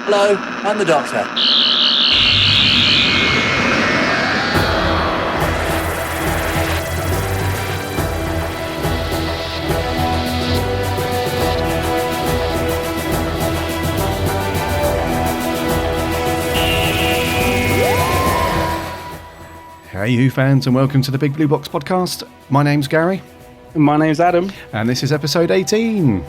Hello, I'm the Doctor. Hey you fans, and welcome to the Big Blue Box podcast. My name's Gary. And my name's Adam. And this is episode 18.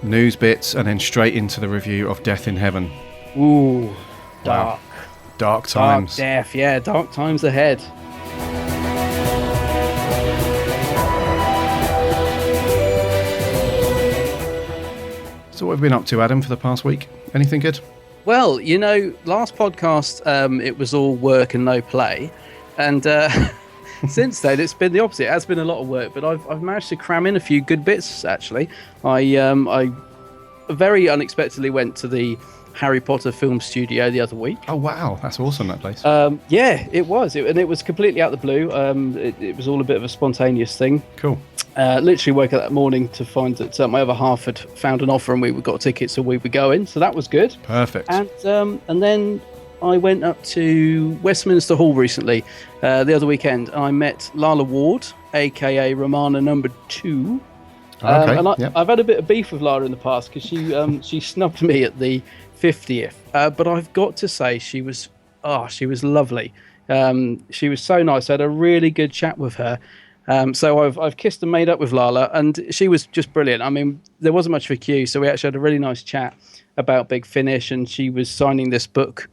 News bits and then straight into the review of Death in Heaven. Ooh, dark. Wow. Dark times. Dark death, yeah, dark times ahead. So what have you been up to, Adam, for the past week? Anything good? Well, last podcast, it was all work and no play. And since then, it's been the opposite. It has been a lot of work, but I've managed to cram in a few good bits, actually. I very unexpectedly went to the Harry Potter film studio the other week. Oh, wow. That's awesome, that place. Yeah, it was. And it was completely out of the blue. It was all a bit of a spontaneous thing. Cool. Literally woke up that morning to find that my other half had found an offer and we got tickets, so we were going. So that was good. Perfect. And then I went up to Westminster Hall recently, the other weekend. I met Lala Ward, aka Romana number 2. Okay. And Yep. I've had a bit of beef with Lara in the past because she snubbed me at the 50th. But I've got to say she was lovely. She was so nice. I had a really good chat with her. So I've kissed and made up with Lala, and she was just brilliant. I mean, there wasn't much of a queue, so we actually had a really nice chat about Big Finish, and she was signing this book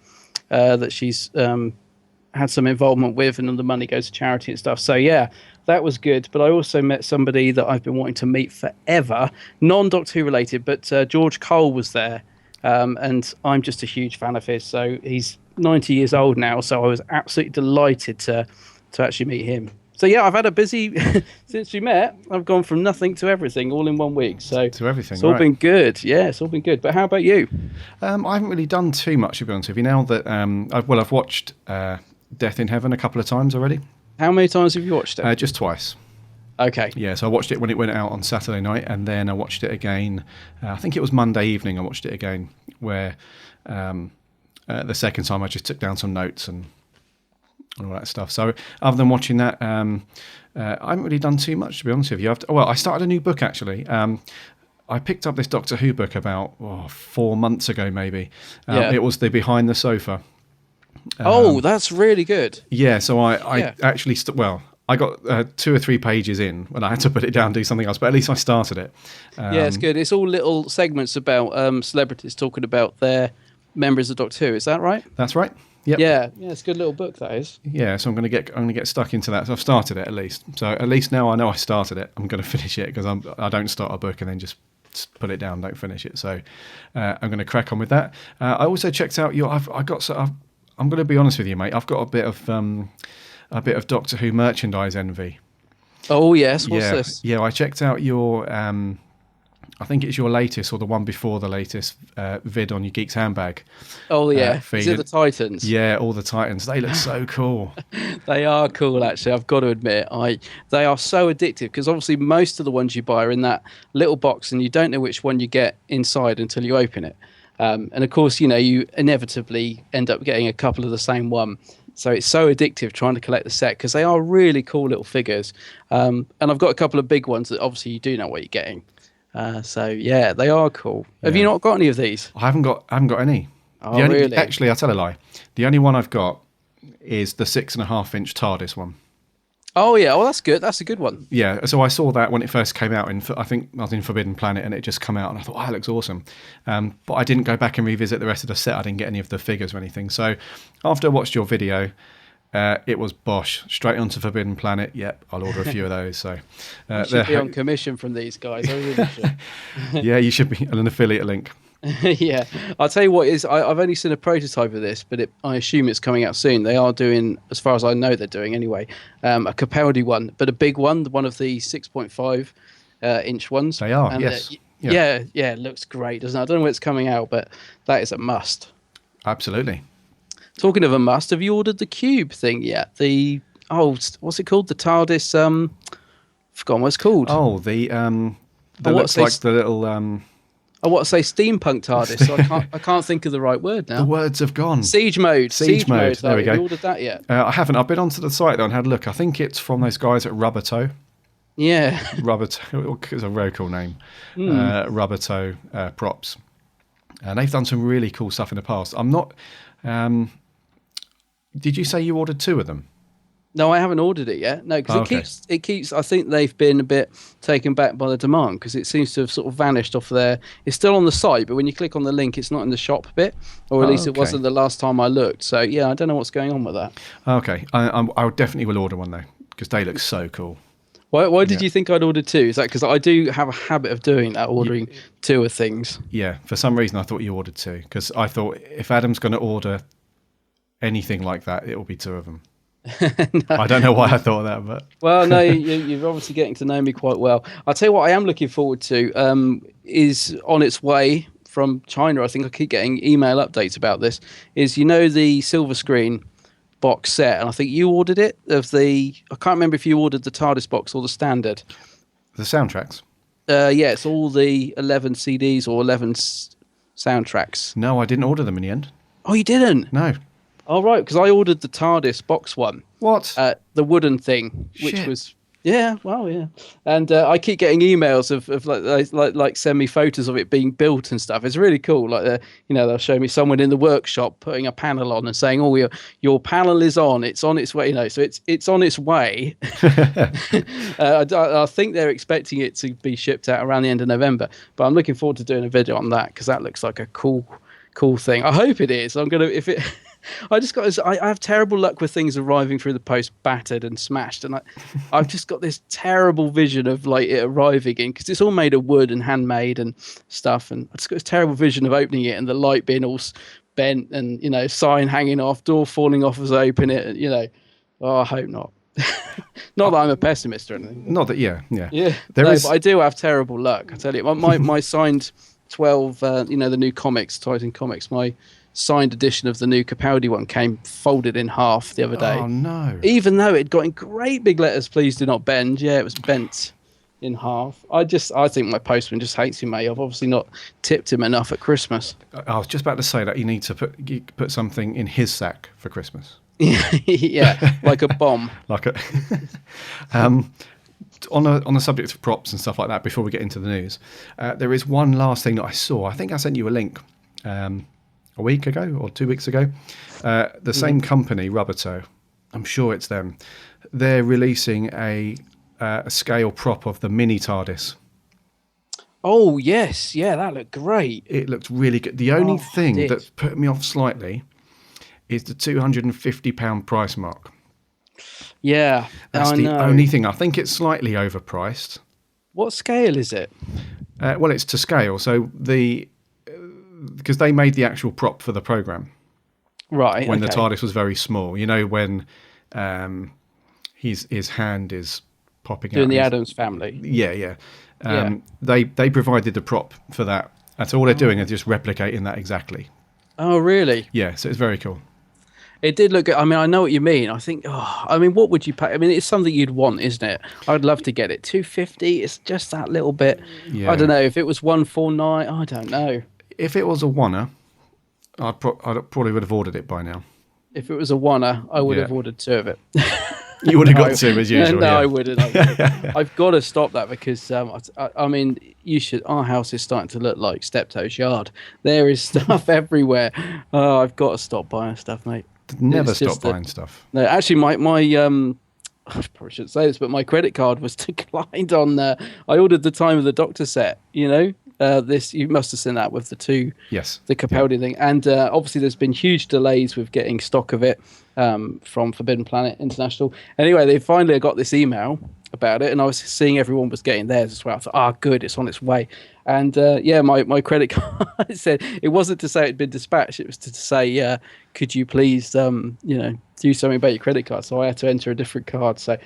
that she's had some involvement with, and all the money goes to charity and stuff. So yeah, that was good. But I also met somebody that I've been wanting to meet forever, non-Doctor Who related, but George Cole was there, and I'm just a huge fan of his. So he's 90 years old now, so I was absolutely delighted to actually meet him. So yeah, I've had a busy since we met. I've gone from nothing to everything all in 1 week. So to everything, it's all been good. Yeah, it's all been good. But how about you? I haven't really done too much, to be honest with you. Now that I've watched Death in Heaven a couple of times already. How many times have you watched it? Just twice. Okay. Yeah, so I watched it when it went out on Saturday night, and then I watched it again. I think it was Monday evening. I watched it again, where the second time I just took down some notes and all that stuff. So other than watching that, I haven't really done too much, to be honest with you. I started a new book, actually. I picked up this Doctor Who book about 4 months ago, maybe. It was the Behind the Sofa. That's really good. Yeah, so I actually... I got 2 or 3 pages in when I had to put it down and do something else, but at least I started it. Yeah, it's good. It's all little segments about celebrities talking about their members of Doctor Who. Is that right? That's right. Yep. Yeah, it's a good little book, that is. Yeah, so I'm going to get stuck into that. So I've started it at least. So at least now I know I started it. I'm going to finish it because I don't start a book and then just put it down, don't finish it. So I'm going to crack on with that. I also checked out I'm going to be honest with you, mate. I've got a bit of Doctor Who merchandise envy. Oh yes, what's this? Yeah, I checked out your. I think it's your latest or the one before the latest vid on your Geeks Handbag. Oh yeah, is it the Titans? Yeah, all the Titans. They look so cool. They are cool, actually. I've got to admit, they are so addictive because obviously most of the ones you buy are in that little box, and you don't know which one you get inside until you open it. And of course, you inevitably end up getting a couple of the same one. So it's so addictive trying to collect the set because they are really cool little figures. And I've got a couple of big ones that obviously you do know what you're getting. So yeah, they are cool. Have you not got any of these? I haven't got any. Oh, really? Actually, I'll tell a lie. The only one I've got is the 6.5-inch TARDIS one. Oh yeah, well that's good. That's a good one. Yeah, so I saw that when it first came out. I think I was in Forbidden Planet, and it just come out, and I thought, that looks awesome. But I didn't go back and revisit the rest of the set. I didn't get any of the figures or anything. So after I watched your video, it was bosh, straight onto Forbidden Planet. Yep, I'll order a few of those. So you should be on commission from these guys. I really should. Yeah, you should be an affiliate link. Yeah, I'll tell you what is. I've only seen a prototype of this, but I assume it's coming out soon. They are doing, as far as I know, they're doing anyway, a Capaldi one, but a big one of the 6.5 inch ones. They are, and, yes. Yeah, it looks great, doesn't it? I don't know when it's coming out, but that is a must. Absolutely. Talking of a must, have you ordered the Cube thing yet? What's it called? The TARDIS. Forgotten what it's called. Oh, the that what looks say like the little I want to say steampunk TARDIS, so I can't think of the right word now. the words have gone. Siege mode. Siege mode. There we go. Have you ordered that yet? I haven't. I've been onto the site though and had a look. I think it's from those guys at Rubber Toe. Yeah. Rubber Toe. It's a very cool name. Rubber Toe props, and they've done some really cool stuff in the past. I'm not. Did you say you ordered 2 of them? No, I haven't ordered it yet. No, because Okay. it keeps. I think they've been a bit taken back by the demand because it seems to have sort of vanished off there. It's still on the site, but when you click on the link, it's not in the shop bit, or at least it Okay. wasn't the last time I looked. So yeah, I don't know what's going on with that. Okay, I definitely will order one though because they look so cool. Why did Yeah. you think I'd ordered 2? Is that because I do have a habit of doing that, ordering 2 of things? Yeah, for some reason I thought you ordered 2 because I thought if Adam's going to order anything like that, it will be 2 of them. I don't know why I thought that, but Well, no, you're obviously getting to know me quite well. I'll tell you what I am looking forward to is on its way from China. I think I keep getting email updates about this. Is the silver screen box set, and I think you ordered it. I can't remember if you ordered the TARDIS box or the standard. the soundtracks. Yeah, it's all the 11 CDs or 11 soundtracks. No, I didn't order them in the end. Oh, you didn't? No. Oh, right, because I ordered the TARDIS box one. What? The wooden thing, which Shit. was yeah, and I keep getting emails of like send me photos of it being built and stuff. It's really cool. Like they'll show me someone in the workshop putting a panel on and saying, "Oh, your panel is on. It's on its way." So it's on its way. I think they're expecting it to be shipped out around the end of November, but I'm looking forward to doing a video on that because that looks like a cool thing. I hope it is. I'm gonna if it. I have terrible luck with things arriving through the post battered and smashed, and I've just got this terrible vision of like it arriving in because it's all made of wood and handmade and stuff, and I just got this terrible vision of opening it and the light being all bent and sign hanging off, door falling off as I open it. Oh, I hope not. Not that I'm a pessimist or anything. Not that. Yeah. But I do have terrible luck. I tell you, my signed 12, the new comics, Titan Comics, my signed edition of the new Capaldi one came folded in half the other day. Oh no! Even though it got in great big letters, "Please do not bend." Yeah, it was bent in half. I think my postman just hates me, mate. I've obviously not tipped him enough at Christmas. I was just about to say that you need to put something in his sack for Christmas. Yeah, like a bomb. Like a. on the subject of props and stuff like that, before we get into the news, there is one last thing that I saw. I think I sent you a link. A week ago or 2 weeks ago, the same company, Rubber Toe, I'm sure it's them. They're releasing a scale prop of the mini TARDIS. Oh yes, yeah, that looked great. It looked really good. The only it thing did. that's put me off slightly is the £250 price mark. Yeah, That's I the know. only thing. I think it's slightly overpriced. What scale is it? Well, it's to scale. So because they made the actual prop for the program Right. when the okay. TARDIS was very small. When his hand is popping Doing out. the His- Addams Family. Yeah. They provided the prop for that. That's all they're doing is just replicating that exactly. Oh really? Yeah, so it's very cool. It did look good. I mean, I know what you mean. I think, what would you pay? I mean, it's something you'd want, isn't it? I'd love to get it. 250. It's just that little bit. Yeah. I don't know if it was 149. I don't know. If it was a oneer, I probably would have ordered it by now. If it was a oneer, I would Yeah. have ordered 2 of it. You would have No, got two as usual. No, yeah. I wouldn't. I've got to stop that because I mean, you should. Our house is starting to look like Steptoe's yard. There is stuff everywhere. Oh, I've got to stop buying stuff, mate. Never It's stop just that- buying stuff. No, actually, my I probably shouldn't say this, but my credit card was declined on. I ordered the Time of the Doctor set. This you must have seen that with the Yes. Capaldi thing, and obviously there's been huge delays with getting stock of it from Forbidden Planet International. Anyway, they finally got this email about it, and I was seeing everyone was getting theirs as well. I thought, good, it's on its way. And my credit card said it wasn't to say it'd been dispatched; it was to say, could you please, do something about your credit card? So I had to enter a different card. So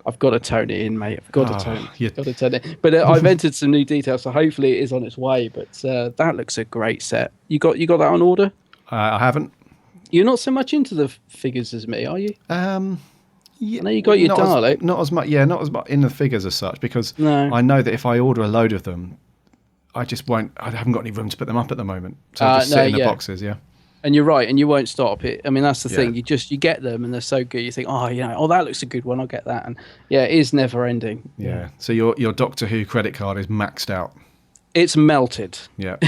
I've got to tone it in, mate. I've got to tone it. But I've entered some new details, so hopefully it is on its way. But that looks a great set. You got that on order? I haven't. You're not so much into the figures as me, are you? I know you got your Dalek. Not as much. Yeah, not as much in the figures as such, because No. I know that if I order a load of them, I just won't. I haven't got any room to put them up at the moment, so I just sit in the boxes. Yeah. And you're right, and you won't stop it. I mean, that's the Yeah. thing. You get them, and they're so good. You think, oh, that looks a good one. I'll get that. And yeah, it is never ending. Yeah. So your Doctor Who credit card is maxed out. It's melted. Yeah.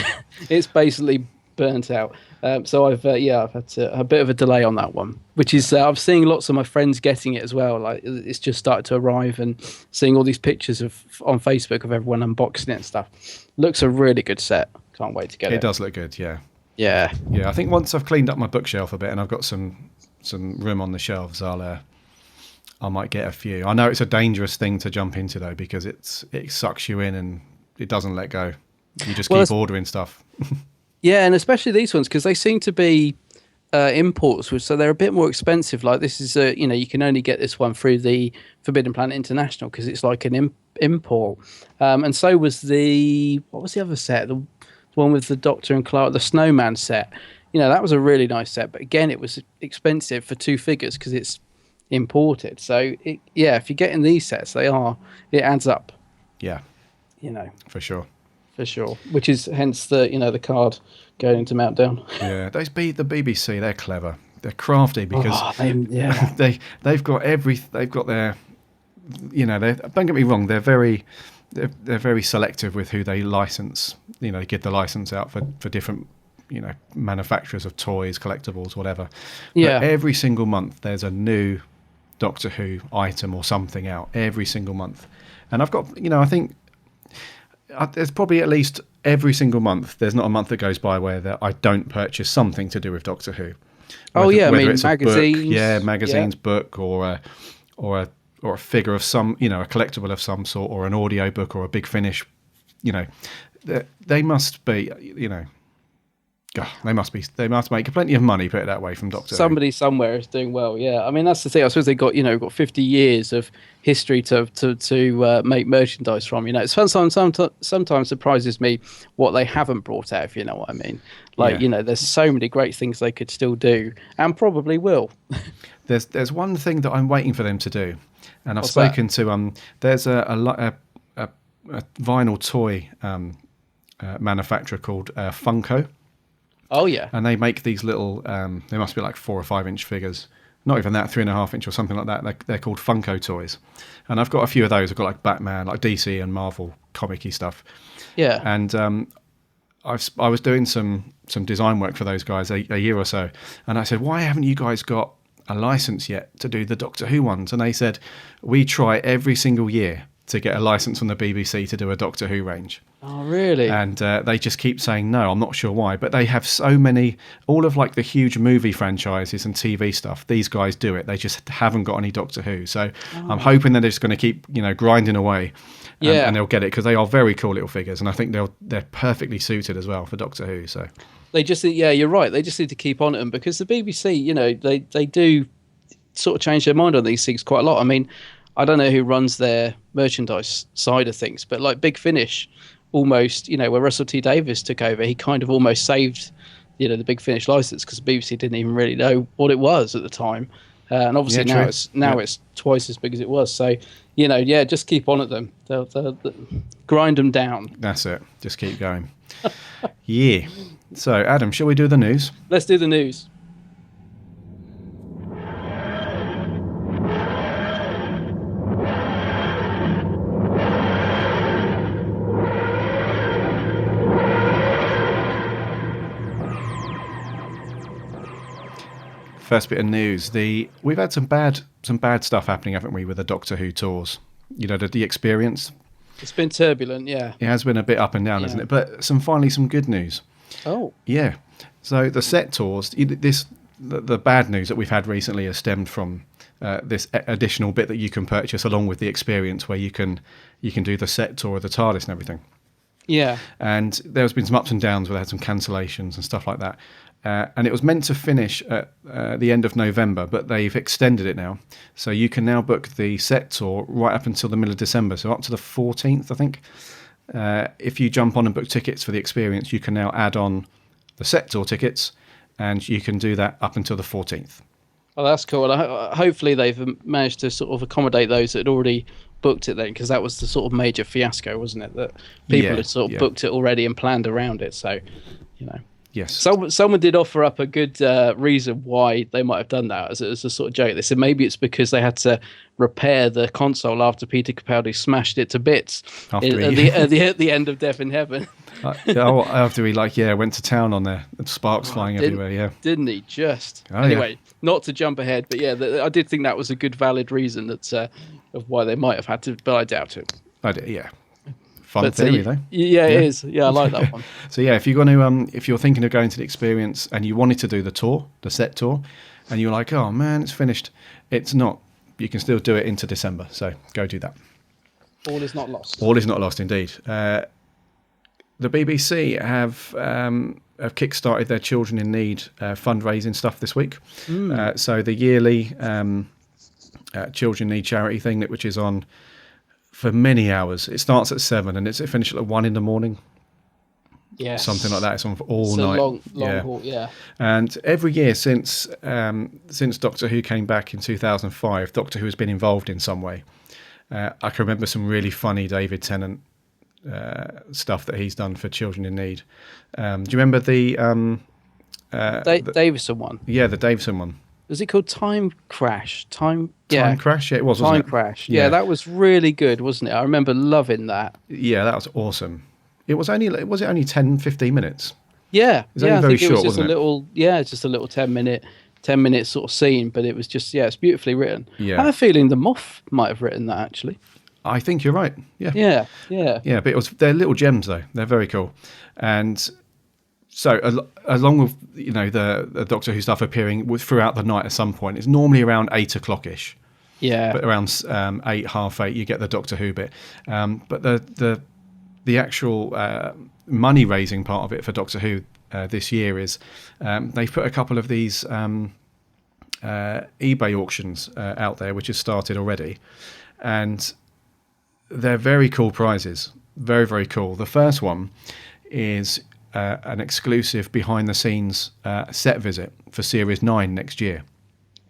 It's basically burnt out. So I've had a bit of a delay on that one, which is I'm seeing lots of my friends getting it as well. Like it's just started to arrive, and seeing all these pictures on Facebook of everyone unboxing it and stuff. Looks a really good set. Can't wait to get it. It does look good. Yeah. Yeah. Yeah. I think once I've cleaned up my bookshelf a bit and I've got some room on the shelves, I might get a few. I know it's a dangerous thing to jump into though, because it sucks you in and it doesn't let go. You just keep ordering stuff. Yeah, and especially these ones, because they seem to be imports, so they're a bit more expensive. Like this is you can only get this one through the Forbidden Planet International because it's like an import. And so was what was the other set? The one with the Doctor and Clark, the Snowman set. That was a really nice set, but again, it was expensive for 2 figures because it's imported. So if you're getting these sets, it adds up. Yeah. For sure. For sure, which is hence the card going into Meltdown. Yeah, the BBC, they're clever. They're crafty because they've got their, don't get me wrong, they're very selective with who they license. They give the license out for different manufacturers of toys, collectibles, whatever. Yeah. But every single month there's a new Doctor Who item or something out every single month, and I've got I think. There's probably at least every single month. There's not a month that goes by where I don't purchase something to do with Doctor Who. Whether it's magazines. Magazines, book, or a figure of some, a collectible of some sort, or an audio book, or a Big Finish. They must be, they must make plenty of money, put it that way, from Doctor Somebody somewhere is doing well. Yeah, I mean that's the thing. I suppose they got 50 years of history to make merchandise from. It's sometimes surprises me what they haven't brought out, if you know what I mean. Like there's so many great things they could still do and probably will. There's one thing that I'm waiting for them to do, and I've spoken to there's a vinyl toy manufacturer called Funko. Oh yeah, and they make these little. They must be like 4 or 5 inch figures, not even that, 3.5 inch or something like that. They're called Funko toys, and I've got a few of those. I've got like Batman, like DC and Marvel comic-y stuff. Yeah, and I was doing some design work for those guys a year or so, and I said, why haven't you guys got a license yet to do the Doctor Who ones? And they said, we try every single year to get a license from the BBC to do a Doctor Who range. Oh, really? And they just keep saying no. I'm not sure why, but they have so many, all of like the huge movie franchises and TV stuff. These guys do it. They just haven't got any Doctor Who. So I'm hoping that they're just going to keep, grinding away, and they'll get it, because they are very cool little figures, and I think they're perfectly suited as well for Doctor Who. So they just, you're right. They just need to keep on at them, because the BBC, they do sort of change their mind on these things quite a lot. I mean, I don't know who runs their merchandise side of things, but like Big Finish, almost, where Russell T Davies took over, he kind of almost saved, the Big Finish license, because the BBC didn't even really know what it was at the time, and obviously now it's twice as big as it was. So, just keep on at them. They'll grind them down. That's it. Just keep going. Yeah. So, Adam, shall we do the news? Let's do the news. First bit of news: we've had some bad stuff happening, haven't we, with the Doctor Who tours? The experience. It's been turbulent, yeah. It has been a bit up and down, hasn't it? But finally some good news. Oh. Yeah. So the set tours, the bad news that we've had recently has stemmed from this additional bit that you can purchase along with the experience, where you can do the set tour of the TARDIS and everything. Yeah. And there's been some ups and downs where they had some cancellations and stuff like that. And it was meant to finish at the end of November, but they've extended it now. So you can now book the set tour right up until the middle of December, so up to the 14th, I think. If you jump on and book tickets for the experience, you can now add on the set tour tickets, and you can do that up until the 14th. Oh, that's cool. And hopefully they've managed to sort of accommodate those that had already booked it then, because that was the sort of major fiasco, wasn't it? That people Yeah, had sort of yeah. booked it already and planned around it. So, you know, Yes. someone did offer up a good reason why they might have done that as a sort of joke. They said maybe it's because they had to repair the console after Peter Capaldi smashed it to bits After at he- the end of Death in Heaven. After he went to town on there, sparks flying didn't- everywhere. Yeah. Didn't he just? Oh, yeah. Anyway, not to jump ahead, but yeah, I did think that was a good, valid reason that of why they might have had to, but I doubt it. Yeah. Fun But theory though. yeah, it is. Yeah, I like that one. So yeah, if you're going to, if you're thinking of going to the experience and you wanted to do the tour, the set tour, and you're like, oh man, it's finished. It's not. You can still do it into December. So go do that. All is not lost. All is not lost, indeed. The BBC have kick-started their Children in Need fundraising stuff this week. So the yearly Children in Need charity thing, which is on for many hours. It starts at 7 and it finishes at 1 in the morning. Yes. Something like that. It's on for all It's night. a long haul, yeah. And every year since Doctor Who came back in 2005, Doctor Who has been involved in some way. I can remember some really funny David Tennant stuff that he's done for Children in Need. Do you remember the Davison one? Yeah, the Davison one. Was it called Time Crash? Time Crash? Yeah, it was, Time wasn't it? Crash. Yeah, that was really good, wasn't it? I remember loving that. Yeah, that was awesome. It was only 10, 15 minutes? Yeah. It was only very I think it short, was just wasn't a it? little just a little 10-minute sort of scene, but it was just it's beautifully written. Yeah. I have a feeling the Moth might have written that actually. I think you're right. Yeah. Yeah. Yeah, but they're little gems though. They're very cool. And so along with the Doctor Who stuff appearing throughout the night at some point, it's normally around 8 o'clock ish. Yeah. But around 8, half 8, you get the Doctor Who bit. But the actual money raising part of it for Doctor Who this year is they've put a couple of these eBay auctions out there, which has started already, and they're very cool prizes. Very, very cool. The first one is an exclusive behind the scenes set visit for Series 9 next year.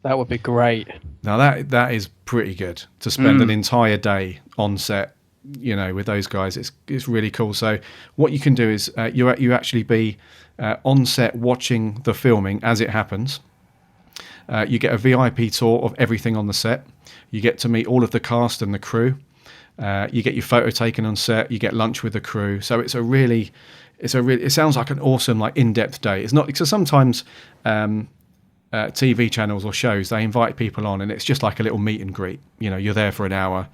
That would be great. Now that is pretty good to spend an entire day on set, with those guys. It's really cool. So what you can do is you actually be on set watching the filming as it happens. You get a VIP tour of everything on the set. You get to meet all of the cast and the crew. You get your photo taken on set. You get lunch with the crew. So it sounds like an awesome, in-depth day. It's not, because sometimes TV channels or shows, they invite people on and it's just like a little meet and greet. You're there for an hour.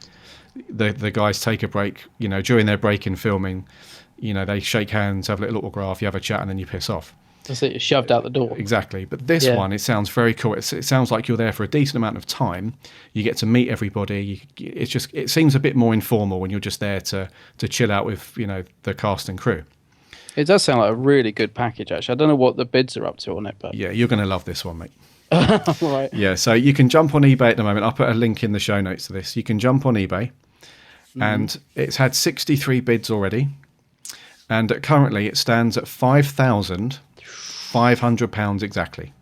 The guys take a break. During their break in filming, they shake hands, have a little autograph, you have a chat, and then you piss off. That's it. You're shoved out the door. Exactly. But this one, it sounds very cool. It sounds like you're there for a decent amount of time. You get to meet everybody. It seems a bit more informal when you're just there to chill out with the cast and crew. It does sound like a really good package, actually. I don't know what the bids are up to on it, but Yeah, you're going to love this one, mate. right. Yeah, so you can jump on eBay at the moment. I'll put a link in the show notes to this. You can jump on eBay, and it's had 63 bids already, and currently it stands at £5,500 exactly.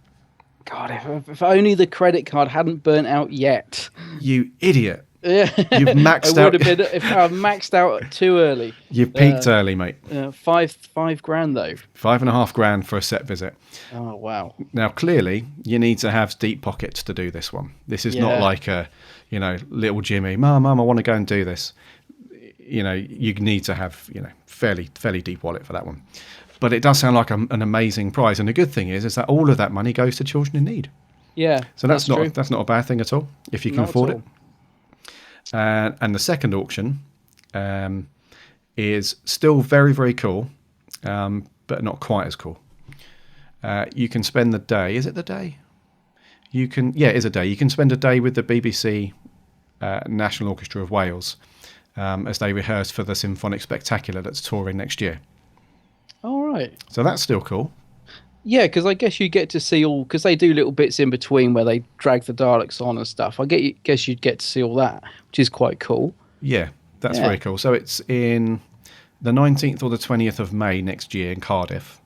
God, if only the credit card hadn't burnt out yet. You idiot! Yeah, You've maxed it out. would have been if I maxed out too early. You've peaked early, mate. $5 grand though. $5,500 for a set visit. Oh wow. Now, clearly, you need to have deep pockets to do this one. This is not like a, little Jimmy. Mum, I want to go and do this. You need to have, fairly deep wallet for that one. But it does sound like an amazing prize. And the good thing is that all of that money goes to Children in Need. Yeah. So that's true. not a bad thing at all if you can Not at afford all. it. And the second auction is still very, very cool, but not quite as cool. You can spend the day. Is it the day? It is a day. You can spend a day with the BBC National Orchestra of Wales as they rehearse for the Symphonic Spectacular that's touring next year. All right. So that's still cool. Yeah, because I guess you get to see because they do little bits in between where they drag the Daleks on and stuff. Guess you'd get to see all that, which is quite cool. Yeah, that's very cool. So it's in the 19th or the 20th of May next year in Cardiff.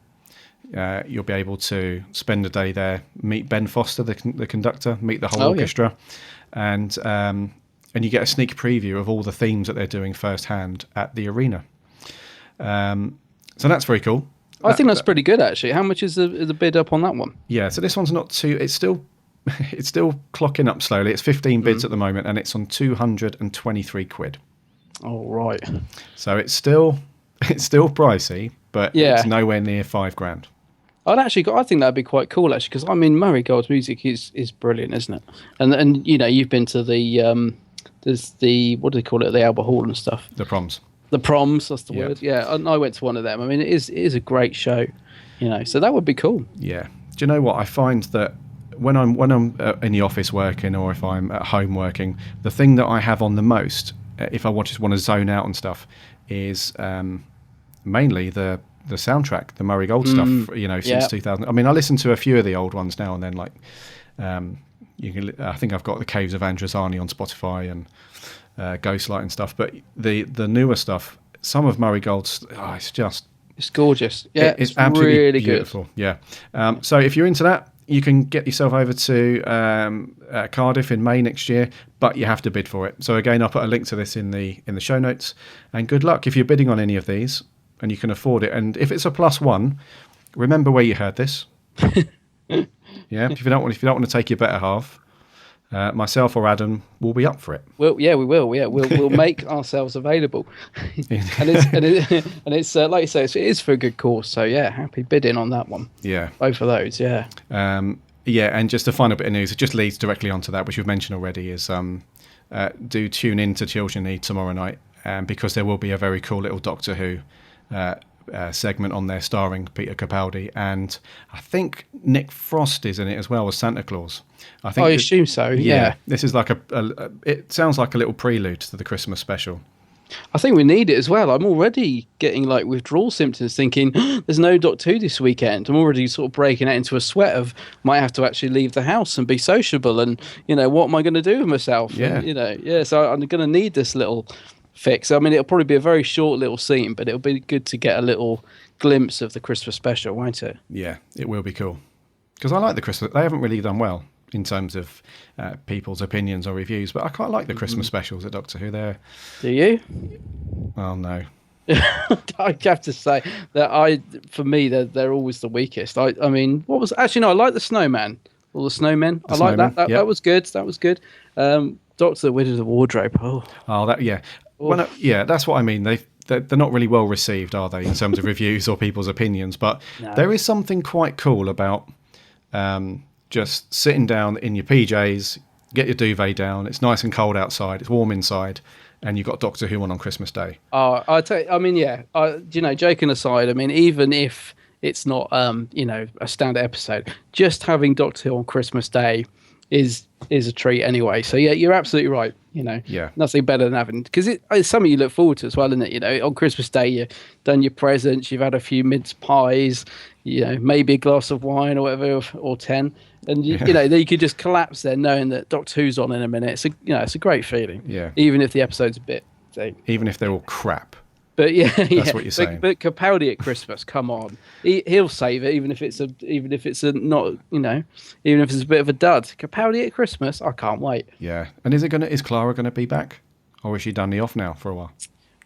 you'll be able to spend a day there, meet Ben Foster, the conductor, meet the whole orchestra, and you get a sneak preview of all the themes that they're doing firsthand at the arena. So that's very cool. I think that's pretty good, actually. How much is the bid up on that one? Yeah, so this one's not too. It's still clocking up slowly. It's 15 bids at the moment, and it's on 223 quid. Oh, right. So it's still pricey, but it's nowhere near $5,000. I think that'd be quite cool, actually, because I mean, Murray Gold's music is brilliant, isn't it? And you know, you've been to the there's the, what do they call it, the Albert Hall and stuff. The Proms. The Proms, that's the word. Yeah, and I went to one of them. I mean, it is a great show, you know. So that would be cool. Yeah. Do you know what I find that when I'm in the office working, or if I'm at home working, the thing that I have on the most, if I just want to zone out and stuff, is mainly the soundtrack, the Murray Gold stuff. You know, since 2000. I mean, I listen to a few of the old ones now and then. Like, I think I've got the Caves of Androzani on Spotify and Ghostlight and stuff. But the newer stuff, some of Murray Gold's, it's gorgeous. Yeah, it's absolutely really beautiful. Good. Yeah. So if you're into that, you can get yourself over to Cardiff in May next year, but you have to bid for it. So again, I'll put a link to this in the show notes. And good luck if you're bidding on any of these and you can afford it. And if it's a +1, remember where you heard this. Yeah, if you don't want to take your better half, myself or Adam will be up for it. Well, yeah, we will. Yeah, we'll make ourselves available, and it's like you say, it is for a good cause. So yeah, happy bidding on that one. Yeah, both of those. Yeah. Yeah, and just a final bit of news. It just leads directly onto that, which we've mentioned already. Is do tune in to Children Need tomorrow night, because there will be a very cool little Doctor Who segment on there starring Peter Capaldi, and I think Nick Frost is in it as well as Santa Claus. I assume so. Yeah. This is like it sounds like a little prelude to the Christmas special. I think we need it as well. I'm already getting like withdrawal symptoms, thinking there's no Doctor Who this weekend. I'm already sort of breaking out into a sweat of might have to actually leave the house and be sociable, and you know, what am I going to do with myself? Yeah. And, so I'm going to need this little fix. I mean, it'll probably be a very short little scene, but it'll be good to get a little glimpse of the Christmas special, won't it? Yeah, it will be cool. Because I like the Christmas. They haven't really done well in terms of people's opinions or reviews, but I quite like the Christmas specials at Doctor Who. Do you? Well, no. I have to say that for me, they're always the weakest. I mean, I like the Snowman or the Snowmen. I like that. That was good. That was good. Doctor the Wizard of the Wardrobe. Yeah. Well, that's what I mean. They're not really well received, are they, in terms of reviews or people's opinions? But there is something quite cool about just sitting down in your PJs, get your duvet down. It's nice and cold outside. It's warm inside, and you've got Doctor Who on Christmas Day. I tell you, I mean, yeah. Joking aside, I mean, even if it's not, a standard episode, just having Doctor Who on Christmas Day is a treat anyway. So yeah, you're absolutely right. Nothing better than having, because it's something you look forward to as well, isn't it? You know, on Christmas Day, you've done your presents, you've had a few mince pies, maybe a glass of wine or whatever, or 10, and then you could just collapse there knowing that Doctor Who's on in a minute. It's a great feeling. Yeah. Even if the episode's a bit, even if they're all crap. But that's what you're saying. But Capaldi at Christmas, come on, he'll save it, even if it's a not, even if it's a bit of a dud. Capaldi at Christmas, I can't wait. Yeah, and is Clara gonna be back, or is she done the off now for a while?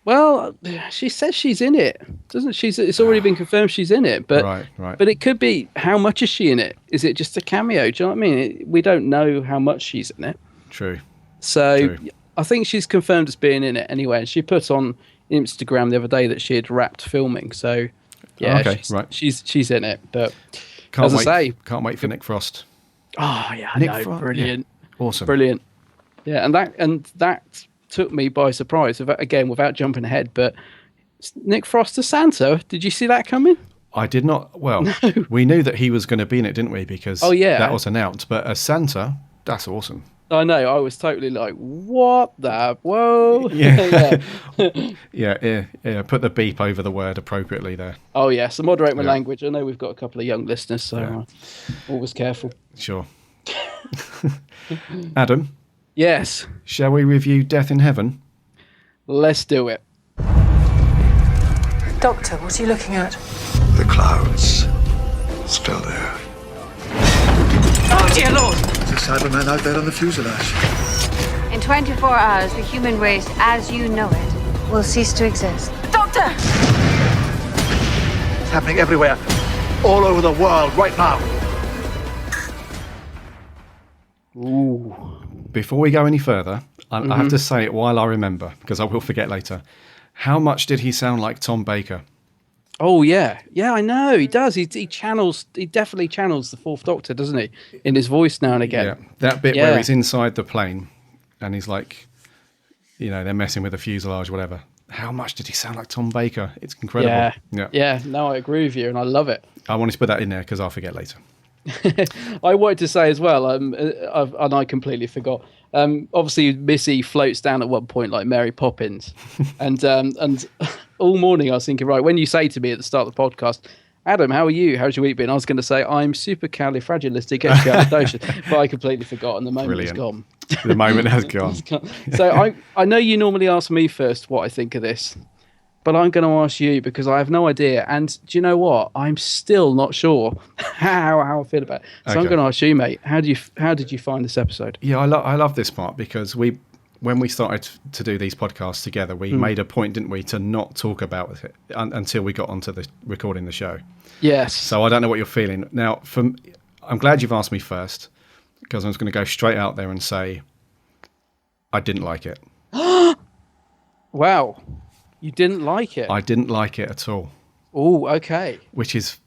Well, she says she's in it, doesn't she? It's already been confirmed she's in it, but right. But it could be, how much is she in it? Is it just a cameo? Do you know what I mean? We don't know how much she's in it. True. So True. I think she's confirmed as being in it anyway. And she put on Instagram the other day that she had wrapped filming. So yeah, she's in it. But can't wait for Nick Frost. Oh yeah, I know. Brilliant. Yeah. Awesome. Brilliant. Yeah, and that took me by surprise, again, without jumping ahead, but Nick Frost as Santa, did you see that coming? I did not. Well, no. We knew that he was going to be in it, didn't we? Because that was announced. But as Santa, that's awesome. I know. I was totally like, what the? Whoa. Yeah. yeah. Put the beep over the word appropriately there. Oh, yeah. So moderate my language. I know we've got a couple of young listeners, so always careful. Sure. Adam? Yes. Shall we review Death in Heaven? Let's do it. Doctor, what are you looking at? The clouds. Still there. Oh, dear Lord! There's a Cyberman out there on the fuselage. In 24 hours, the human race, as you know it, will cease to exist. Doctor! It's happening everywhere. All over the world right now. Ooh. Before we go any further, I have to say it while I remember, because I will forget later. How much did he sound like Tom Baker? Oh yeah, I know he does. He definitely channels the Fourth Doctor, doesn't he? In his voice now and again. Yeah, that bit Yeah. where he's inside the plane and he's like, they're messing with the fuselage, whatever. How much did he sound like Tom Baker? It's incredible. Yeah. No, I agree with you, and I love it. I wanted to put that in there because I'll forget later. I wanted to say as well, and I completely forgot. Obviously, Missy floats down at one point like Mary Poppins, and all morning I was thinking, right, when you say to me at the start of the podcast, Adam, how are you? How's your week been? I was going to say I'm supercalifragilisticexpialidocious, but I completely forgot, and the moment is gone. The moment has gone. So I know you normally ask me first what I think of this, but I'm going to ask you because I have no idea. And do you know what? I'm still not sure how I feel about it. So I'm Okay. going to ask you, mate. How did you find this episode? Yeah, I love this part because when we started to do these podcasts together, we made a point, didn't we, to not talk about it until we got onto the recording the show. Yes. So I don't know what you're feeling now. I'm glad you've asked me first because I'm just going to go straight out there and say I didn't like it. Wow. You didn't like it? I didn't like it at all. Oh, okay. Which is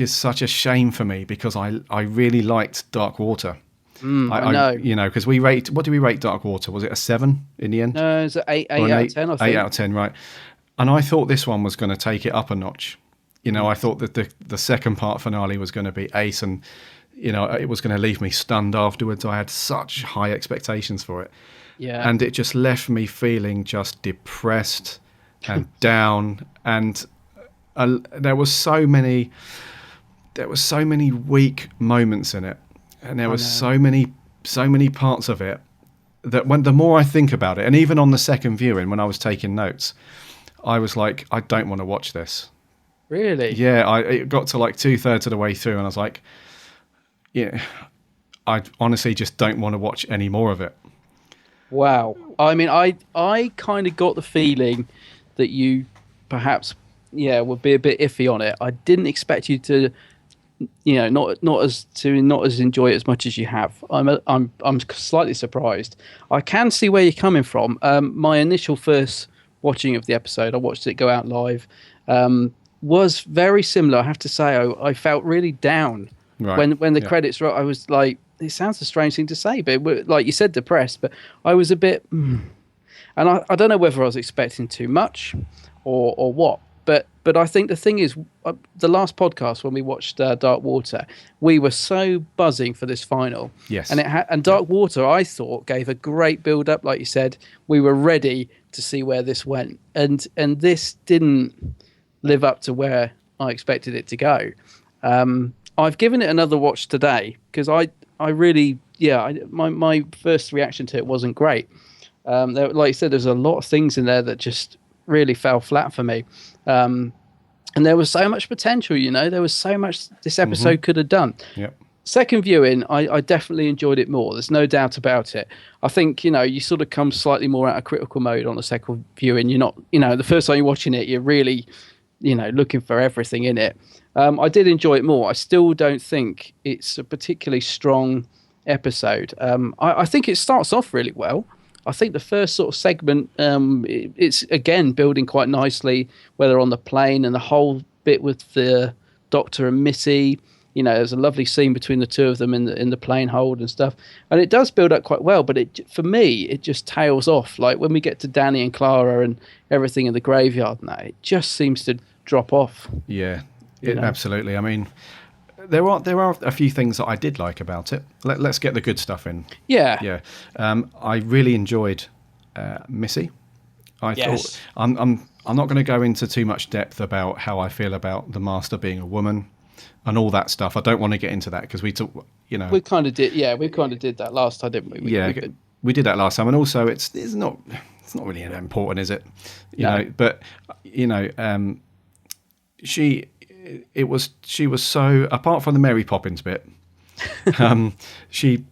such a shame for me because I really liked Dark Water. I know. Because what do we rate Dark Water? Was it a 7 in the end? No, it's an 8 Or an out of 10, I think. 8 out of 10, right. And I thought this one was going to take it up a notch. I thought that the second part finale was going to be ace and, it was going to leave me stunned afterwards. I had such high expectations for it. Yeah. And it just left me feeling just depressed and down. And there was so many weak moments in it. And there were so many parts of it that the more I think about it, and even on the second viewing when I was taking notes, I was like, I don't want to watch this. Really? Yeah, it got to like 2/3 of the way through, and I was like, yeah, I honestly just don't want to watch any more of it. Wow. I mean, I kind of got the feeling that you perhaps, would be a bit iffy on it. I didn't expect you to, not as enjoy it as much as you have. I'm slightly surprised. I can see where you're coming from. My initial first watching of the episode, I watched it go out live, was very similar. I have to say, I felt really down when the credits were. I was like, it sounds a strange thing to say, but like you said, depressed. But I was a bit, and I don't know whether I was expecting too much or what. But I think the thing is, the last podcast when we watched Dark Water, we were so buzzing for this final. Yes. And Dark Water, I thought, gave a great build up. Like you said, we were ready to see where this went, and this didn't live up to where I expected it to go. I've given it another watch today because I really, my first reaction to it wasn't great. Like you said, there's a lot of things in there that just really fell flat for me. And there was so much potential, there was so much this episode could have done. Yep. Second viewing, I definitely enjoyed it more. There's no doubt about it. I think, you sort of come slightly more out of critical mode on the second viewing. You're not, the first time you're watching it, you're really, looking for everything in it. I did enjoy it more. I still don't think it's a particularly strong episode. I think it starts off really well. I think the first sort of segment, it's again building quite nicely, whether on the plane and the whole bit with the Doctor and Missy. There's a lovely scene between the two of them in the plane hold and stuff, and it does build up quite well. But for me, it just tails off. Like when we get to Danny and Clara and everything in the graveyard, now it just seems to drop off. Yeah, absolutely. I mean, there are a few things that I did like about it. Let's get the good stuff in. Yeah. I really enjoyed Missy. I thought I'm not going to go into too much depth about how I feel about the Master being a woman and all that stuff. I don't want to get into that because we talk, we kind of did. Yeah, we kind of did that last time, didn't we? We did that last time, and also it's not really important, is it? You know, but she she was so, apart from the Mary Poppins bit, she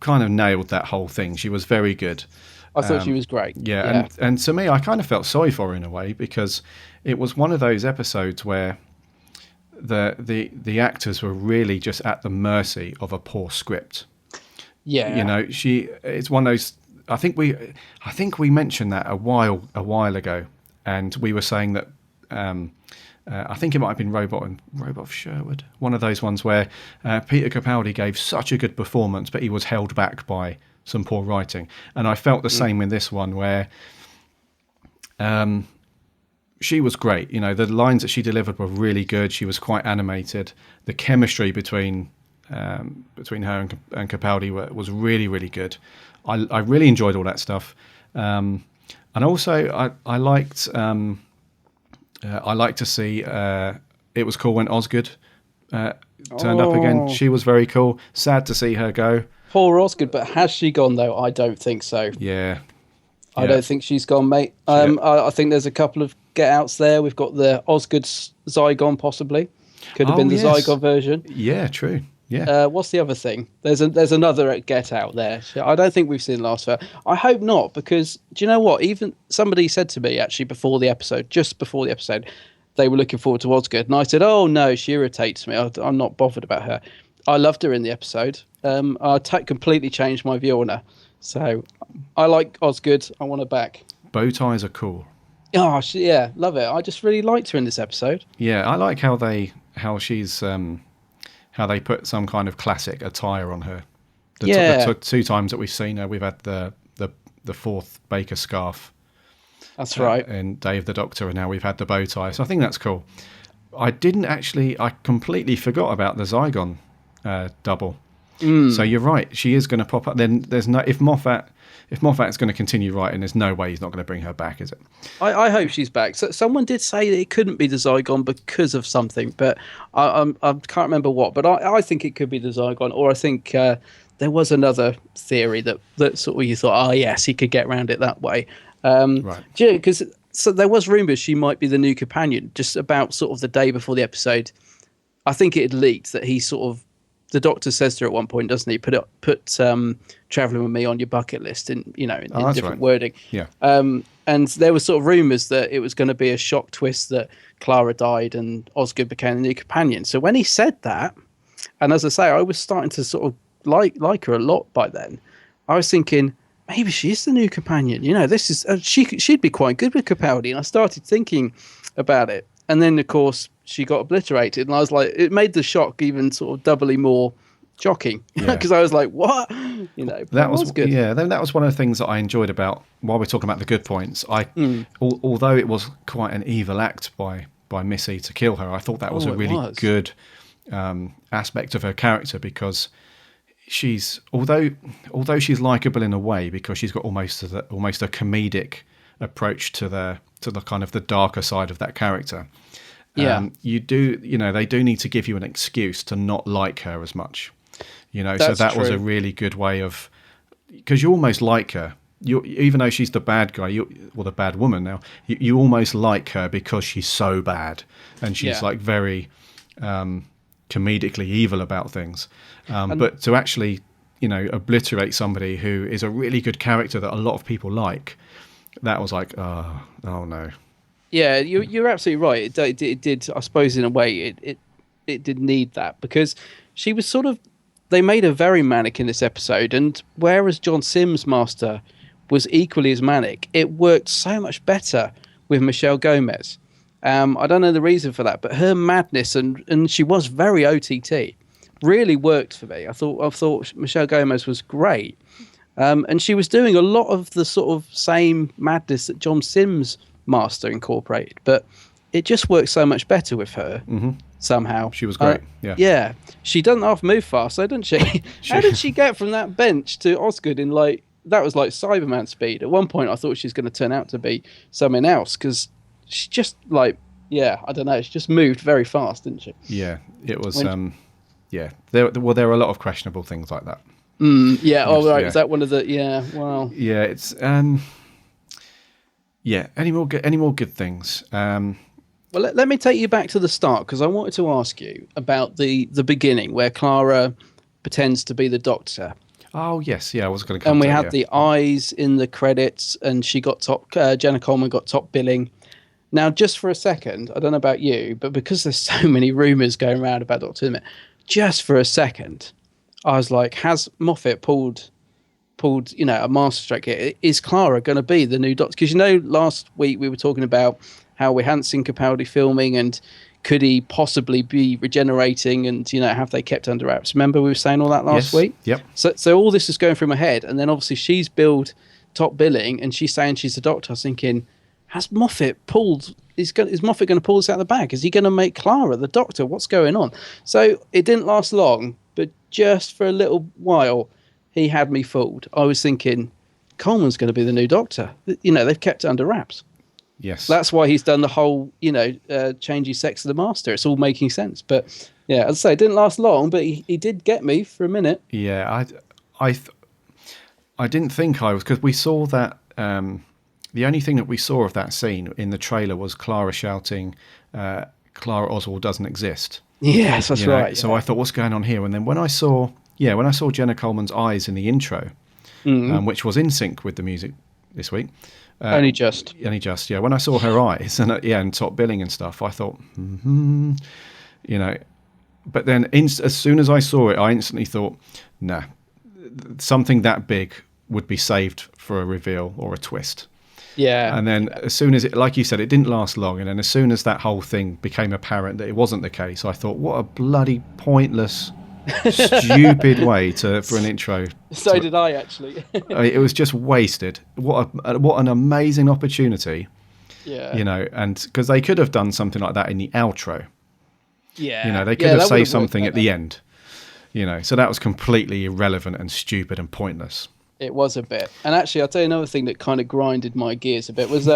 kind of nailed that whole thing. She was very good. I thought she was great. Yeah. And to me, I kind of felt sorry for her in a way, because it was one of those episodes where the actors were really just at the mercy of a poor script. Yeah. You know, it's one of those. I think we mentioned that a while ago, and we were saying that I think it might have been Robot of Sherwood, one of those ones where Peter Capaldi gave such a good performance, but he was held back by some poor writing. And I felt the same in this one, where she was great. You know, the lines that she delivered were really good. She was quite animated. The chemistry between her and Capaldi was really, really good. I really enjoyed all that stuff, and also I liked to see. It was cool when Osgood turned up again. She was very cool. Sad to see her go. Poor Osgood, but has she gone though? I don't think so. Yeah. I don't think she's gone, mate. I think there's a couple of get outs there. We've got the Osgood Zygon, possibly. Could have been the Zygon version. Yeah, true. Yeah. What's the other thing? There's another get out there. I don't think we've seen last fair. I hope not, because do you know what? Even somebody said to me actually just before the episode, they were looking forward to Osgood, and I said, "Oh no, she irritates me. I'm not bothered about her. I loved her in the episode. I completely changed my view on her. So I like Osgood. I want her back. Bow ties are cool. Oh, yeah, love it. I just really liked her in this episode. Yeah, I like how they put some kind of classic attire on her. The two times that we've seen her, we've had the fourth Baker scarf. That's right. And Dave the Doctor, and now we've had the bow tie. So I think that's cool. I completely forgot about the Zygon double. So you're right. She is going to pop up. Then there's no, if Moffat's going to continue writing, there's no way he's not going to bring her back, is it? I hope she's back. So someone did say that it couldn't be the Zygon because of something, but I can't remember what. But I think it could be the Zygon, or I think there was another theory that sort of you thought, oh yes, he could get around it that way. Right. Yeah, because so there was rumours she might be the new companion. Just about sort of the day before the episode, I think it had leaked that he sort of. The Doctor says to her at one point, doesn't he? Put travelling with me on your bucket list, in different wording. Yeah. And there were sort of rumours that it was going to be a shock twist that Clara died and Osgood became the new companion. So when he said that, and as I say, I was starting to sort of like her a lot by then. I was thinking maybe she's the new companion. You know, this is she'd be quite good with Capaldi. And I started thinking about it, and then of course. She got obliterated, and I was like, it made the shock even sort of doubly more shocking because I was like, what? You know, that was good. Yeah, then that was one of the things that I enjoyed about while we're talking about the good points. Although it was quite an evil act by Missy to kill her, I thought that was a really good aspect of her character, because she's although she's likable in a way, because she's got almost a comedic approach to the kind of the darker side of that character. Yeah, they do need to give you an excuse to not like her as much, That's so that true. was a really good way of, because you almost like her, even though she's the bad guy, or the bad woman now, you almost like her because she's so bad, and she's like very comedically evil about things, but to actually obliterate somebody who is a really good character that a lot of people like, that was like, oh no. Yeah, you're absolutely right. It did, I suppose, in a way, it did need that, because she was sort of. They made her very manic in this episode, and whereas John Sims' Master was equally as manic, it worked so much better with Michelle Gomez. I don't know the reason for that, but her madness and she was very OTT, really worked for me. I thought Michelle Gomez was great, and she was doing a lot of the sort of same madness that John Sims' Master incorporated, but it just works so much better with her somehow. She was great. Yeah, she doesn't half move fast, though, doesn't she? How did she get from that bench to Osgood in that was like Cyberman speed? At one point I thought she was going to turn out to be something else, because she just I don't know, she just moved very fast, didn't she? Yeah, it was there were a lot of questionable things like that. Right. Yeah. Is that one of the it's any more good things? Well, let me take you back to the start, because I wanted to ask you about the beginning where Clara pretends to be the Doctor. Oh yes, yeah, I was going to come. And we to it, had yeah. the eyes in the credits, and she got top. Jenna Coleman got top billing. Now, just for a second, I don't know about you, but because there's so many rumours going around about Doctor Who, just for a second, I was like, has Moffat pulled, a masterstroke here? Is Clara going to be the new Doctor? Because last week we were talking about how we hadn't seen Capaldi filming, and could he possibly be regenerating, and have they kept under wraps? Remember we were saying all that last week? Yep. So all this is going through my head, and then obviously she's billed top billing, and she's saying she's the Doctor. I was thinking, has Moffat pulled? Is Moffat going to pull this out of the bag? Is he going to make Clara the Doctor? What's going on? So it didn't last long, but just for a little while, he had me fooled. I was thinking Coleman's going to be the new Doctor. They've kept it under wraps. Yes. That's why he's done the whole, change his sex to the Master. It's all making sense. But yeah, as I say, it didn't last long, but he did get me for a minute. Yeah, I didn't think I was, because we saw that. The only thing that we saw of that scene in the trailer was Clara shouting, "Clara Oswald doesn't exist." Yes, that's right. So I thought, what's going on here? And then when I saw Jenna Coleman's eyes in the intro, which was in sync with the music this week. Only just. Yeah. When I saw her eyes and top billing and stuff, I thought, But then as soon as I saw it, I instantly thought, nah, something that big would be saved for a reveal or a twist. Yeah. And then as soon as like you said, it didn't last long. And then as soon as that whole thing became apparent that it wasn't the case, I thought, what a bloody pointless, stupid way for an intro. So did I, actually. It was just wasted. What an amazing opportunity. Yeah. And because they could have done something like that in the outro. Yeah. They could have saved something at the end. So that was completely irrelevant and stupid and pointless. It was a bit. And actually, I'll tell you another thing that kind of grinded my gears a bit was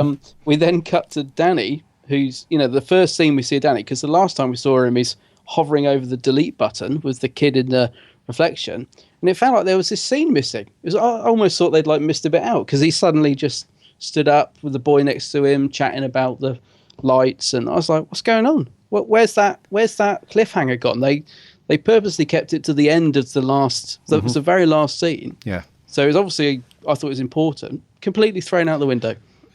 we then cut to Danny, who's, the first scene we see of Danny, because the last time we saw him, he's hovering over the delete button with the kid in the reflection. And it felt like there was this scene missing. I almost thought they'd missed a bit out, because he suddenly just stood up with the boy next to him chatting about the lights. And I was like, what's going on? Where's that cliffhanger gone? They purposely kept it to the end of the last, it was the very last scene. Yeah. So it was obviously, I thought it was important, completely thrown out the window.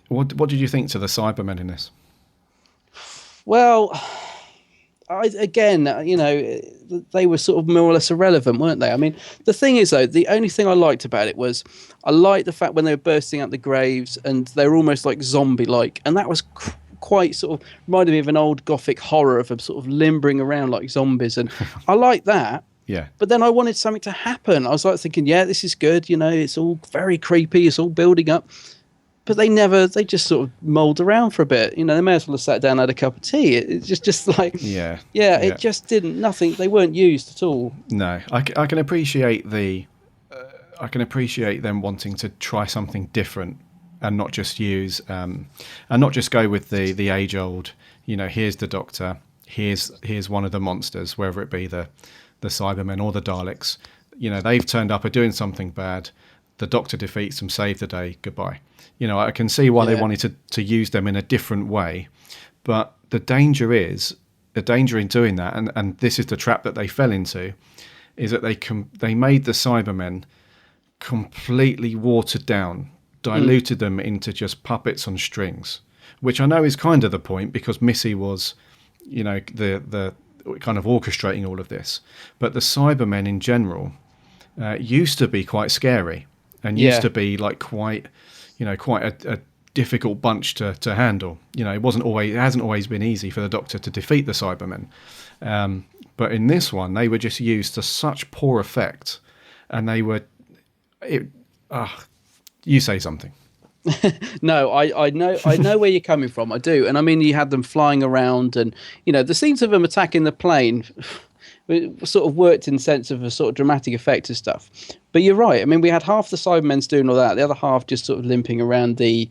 What did you think to the Cybermen in this? Well, they were sort of more or less irrelevant, weren't they? I mean, the thing is, though, the only thing I liked about it was I liked the fact when they were bursting out the graves and they were almost like zombie-like. And that was quite sort of reminded me of an old Gothic horror of them sort of limbering around like zombies. And I like that. Yeah. But then I wanted something to happen. I was thinking, yeah, this is good. It's all very creepy. It's all building up. But they just sort of mulled around for a bit. They may as well have sat down and had a cup of tea. It's just like, yeah, it just nothing. They weren't used at all. No, I can appreciate I can appreciate them wanting to try something different and not just use, and not just go with the age old, here's the Doctor, here's one of the monsters, whether it be the Cybermen or the Daleks. They've turned up, are doing something bad. The Doctor defeats them, save the day, goodbye. I can see why they wanted to use them in a different way, but the danger in doing that, and this is the trap that they fell into, is that they made the Cybermen completely watered down, diluted them into just puppets on strings, which I know is kind of the point, because Missy was, the kind of orchestrating all of this. But the Cybermen in general used to be quite scary and used to be quite a difficult bunch to handle. It hasn't always been easy for the Doctor to defeat the Cybermen. But in this one, they were just used to such poor effect, and they were. You say something. No, I know where you're coming from. I do. And I mean, you had them flying around, and the scenes of them attacking the plane sort of worked in sense of a sort of dramatic effect and stuff. But you're right. I mean, we had half the Cybermen doing all that, the other half just sort of limping around the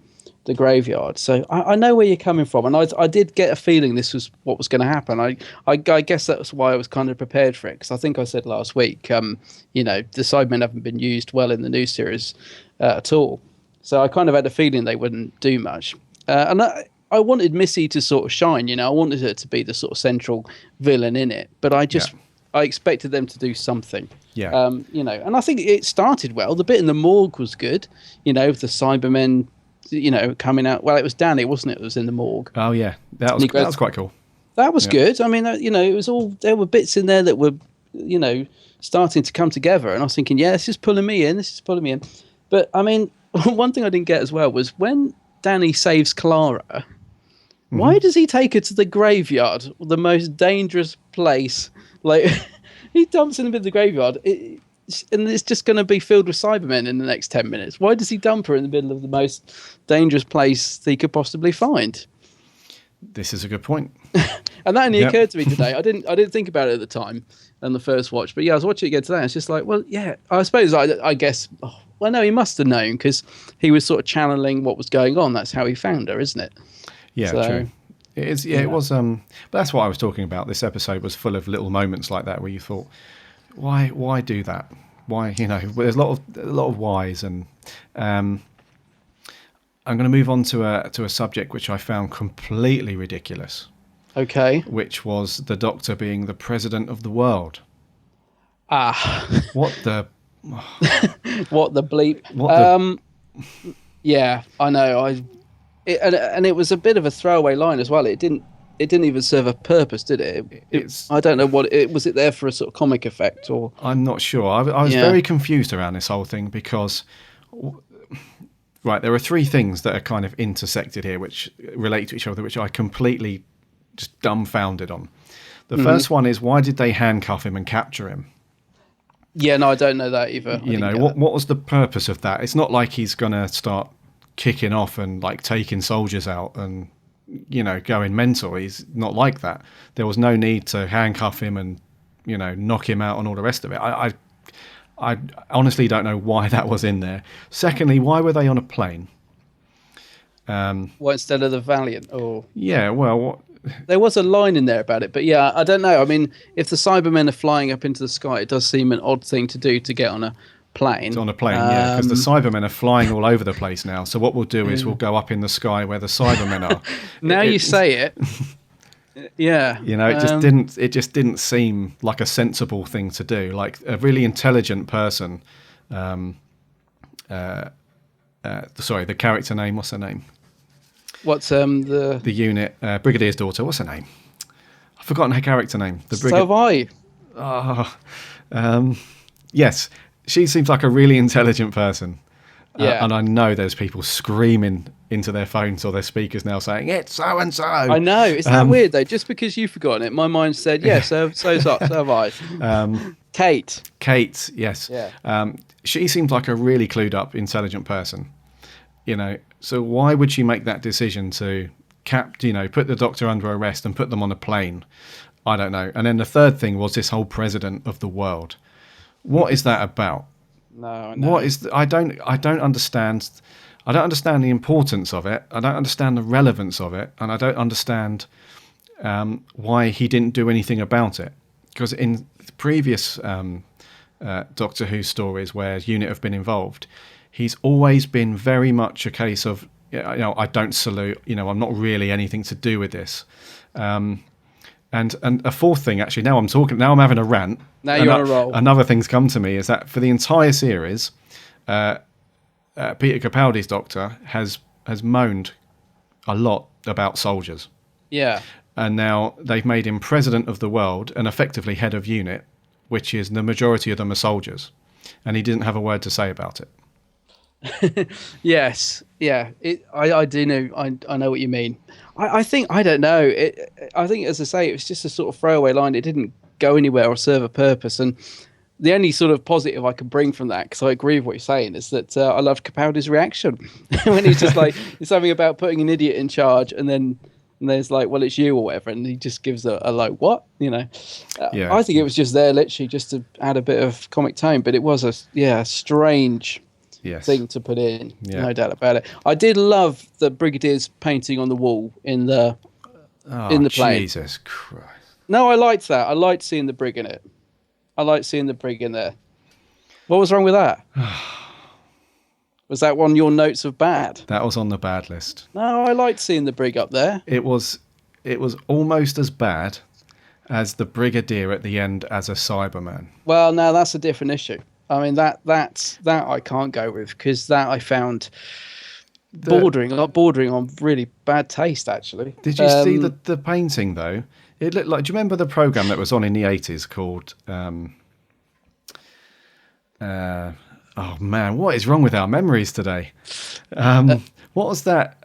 graveyard. So I know where you're coming from, and I did get a feeling this was what was going to happen. I guess that's why I was kind of prepared for it, because I think I said last week, the Cybermen haven't been used well in the new series at all. So I kind of had a feeling they wouldn't do much. And I wanted Missy to sort of shine, I wanted her to be the sort of central villain in it, but I expected them to do something. Yeah. And I think it started well. The bit in the morgue was good, with the Cybermen, coming out. Well, it was Danny, wasn't it? It was in the morgue. Oh yeah, that was quite cool. That was good. I mean, it was all, there were bits in there that were, starting to come together. And I was thinking, yeah, this is pulling me in. But I mean, one thing I didn't get as well was when Danny saves Clara, why does he take her to the graveyard, the most dangerous place? Like, he dumps in the middle of the graveyard, and it's just going to be filled with Cybermen in the next 10 minutes. Why does he dump her in the middle of the most dangerous place he could possibly find? This is a good point. And that only occurred to me today. I didn't think about it at the time on the first watch, but yeah, I was watching it again today. It's just like, well, yeah, I suppose I guess. Oh, well, no, he must have known because he was sort of channeling what was going on. That's how he found her, isn't it? Yeah, true. It is. Yeah, it was. But that's what I was talking about. This episode was full of little moments like that where you thought, why do that? Why, there's a lot of whys, and I'm going to move on to a subject which I found completely ridiculous. Okay. Which was the Doctor being the president of the world. What the? What the bleep? Yeah, I know. And it was a bit of a throwaway line as well. It didn't even serve a purpose, did it? I don't know what it was. It there for a sort of comic effect, or I'm not sure. I was very confused around this whole thing because, right, there are three things that are kind of intersected here, which relate to each other, which I completely just dumbfounded on. The first one is, why did they handcuff him and capture him? Yeah, no, I don't know that either. What was the purpose of that? It's not like he's going to start kicking off and like taking soldiers out and going mental. He's not like that. There was no need to handcuff him and knock him out and all the rest of it. I honestly don't know why that was in there. Secondly, why were they on a plane? Well, instead of the Valiant, or yeah, well, there was a line in there about it, but yeah, I don't know. I mean, if the Cybermen are flying up into the sky, it does seem an odd thing to do to get on a plane. It's on a plane, yeah, because the Cybermen are flying all over the place now. So what we'll do is we'll go up in the sky where the Cybermen are. Now you say it. Yeah. It just didn't seem like a sensible thing to do. Like a really intelligent person. Sorry, the character name. What's her name? What's the unit Brigadier's daughter? What's her name? I've forgotten her character name. So have I. Yes. She seems like a really intelligent person. Yeah. And I know there's people screaming into their phones or their speakers now saying, it's so-and-so. I know. It's that weird, though. Just because you've forgotten it, my mind said, yeah, so have I. Kate. Kate, yes. Yeah. She seems like a really clued up, intelligent person. So why would she make that decision to put the Doctor under arrest and put them on a plane? I don't know. And then the third thing was this whole president of the world. What is that about? No. What is? I don't understand. I don't understand the importance of it. I don't understand the relevance of it, and I don't understand why he didn't do anything about it. Because in previous Doctor Who stories where UNIT have been involved, he's always been very much a case of I don't salute. I'm not really anything to do with this. And a fourth thing, actually, now I'm having a rant. Now you're on a roll. Another thing's come to me is that for the entire series, Peter Capaldi's Doctor has moaned a lot about soldiers. Yeah. And now they've made him president of the world and effectively head of UNIT, which is the majority of them are soldiers. And he didn't have a word to say about it. Yes. Yeah. I do know. I know what you mean. I think, I don't know. I think, as I say, it was just a sort of throwaway line. It didn't go anywhere or serve a purpose. And the only sort of positive I can bring from that, because I agree with what you're saying, is that I loved Capaldi's reaction when he's just like, it's something about putting an idiot in charge, and then there's like, well, it's you or whatever, and he just gives a like, what? Yeah. I think it was just there literally just to add a bit of comic tone, but it was a strange thing to put in, no doubt about it. I did love the Brigadier's painting on the wall in the plane. Jesus Christ. No, I liked that. I liked seeing the brig in it. I liked seeing the brig in there. What was wrong with that? Was that one of your notes of bad? That was on the bad list. No, I liked seeing the brig up there. It was almost as bad as the Brigadier at the end as a Cyberman. Well, no, that's a different issue. I mean, that I can't go with, because that I found bordering on really bad taste, actually. Did you see the painting, though? It looked like... Do you remember the programme that was on in the 80s called... oh, man, what is wrong with our memories today? What was that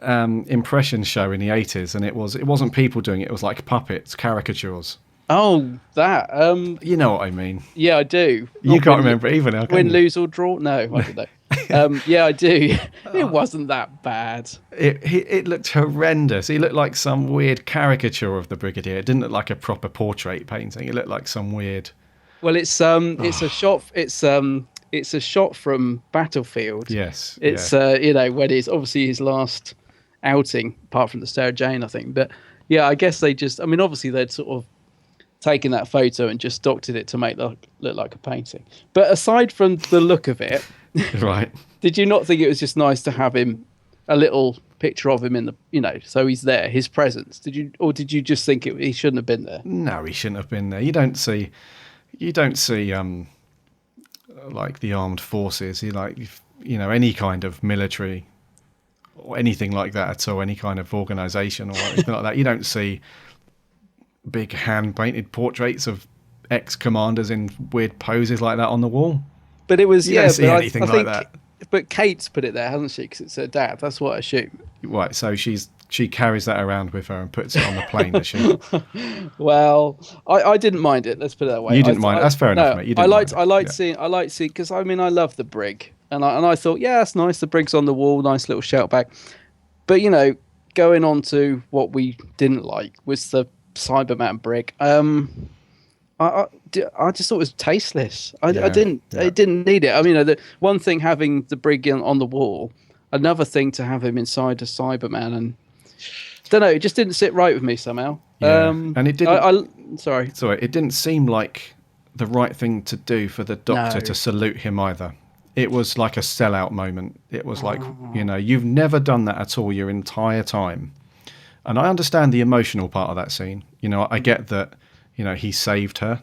impression show in the 80s? And it wasn't people doing it. It was like puppets, caricatures. Oh, that. You know what I mean. Yeah, I do. You can't remember it either now, can Win, you? lose or draw? No, I don't know. Yeah, I do. It wasn't that bad. It looked horrendous. He looked like some weird caricature of the Brigadier. It didn't look like a proper portrait painting. It looked like some weird... Well, it's a shot. It's a shot from Battlefield. Yes. It's yeah. When it's obviously his last outing, apart from the Sarah Jane, I think. But yeah, I guess they just... I mean, obviously they'd sort of taken that photo and just doctored it to make it look like a painting. But aside from the look of it, Right. Did you not think it was just nice to have him, a little picture of him in the, so he's there, his presence? Did you just think he shouldn't have been there? No, he shouldn't have been there. You don't see like the armed forces, any kind of military or anything like that at all, any kind of organisation or anything like that. You don't see big hand-painted portraits of ex-commanders in weird poses like that on the wall. But it was, you don't see anything like that. But Kate's put it there, hasn't she? Because it's her dad. That's what I assume. Right, so she carries that around with her and puts it on the plane, does she? Well, I didn't mind it. Let's put it that way. You didn't mind it. That's fair enough, mate. You didn't I liked seeing, because I love the brig, and I thought, yeah, that's nice. The brig's on the wall, nice little shout back. But going on to what we didn't like was the Cyberman brig. I just thought it was tasteless. I didn't need it. I mean, the one thing having the brig on the wall, another thing to have him inside a Cyberman, and don't know, it just didn't sit right with me somehow. Yeah. And it didn't. Sorry, it didn't seem like the right thing to do for the Doctor to salute him either. It was like a sellout moment. It was like, you've never done that at all your entire time. And I understand the emotional part of that scene. I get that, he saved her.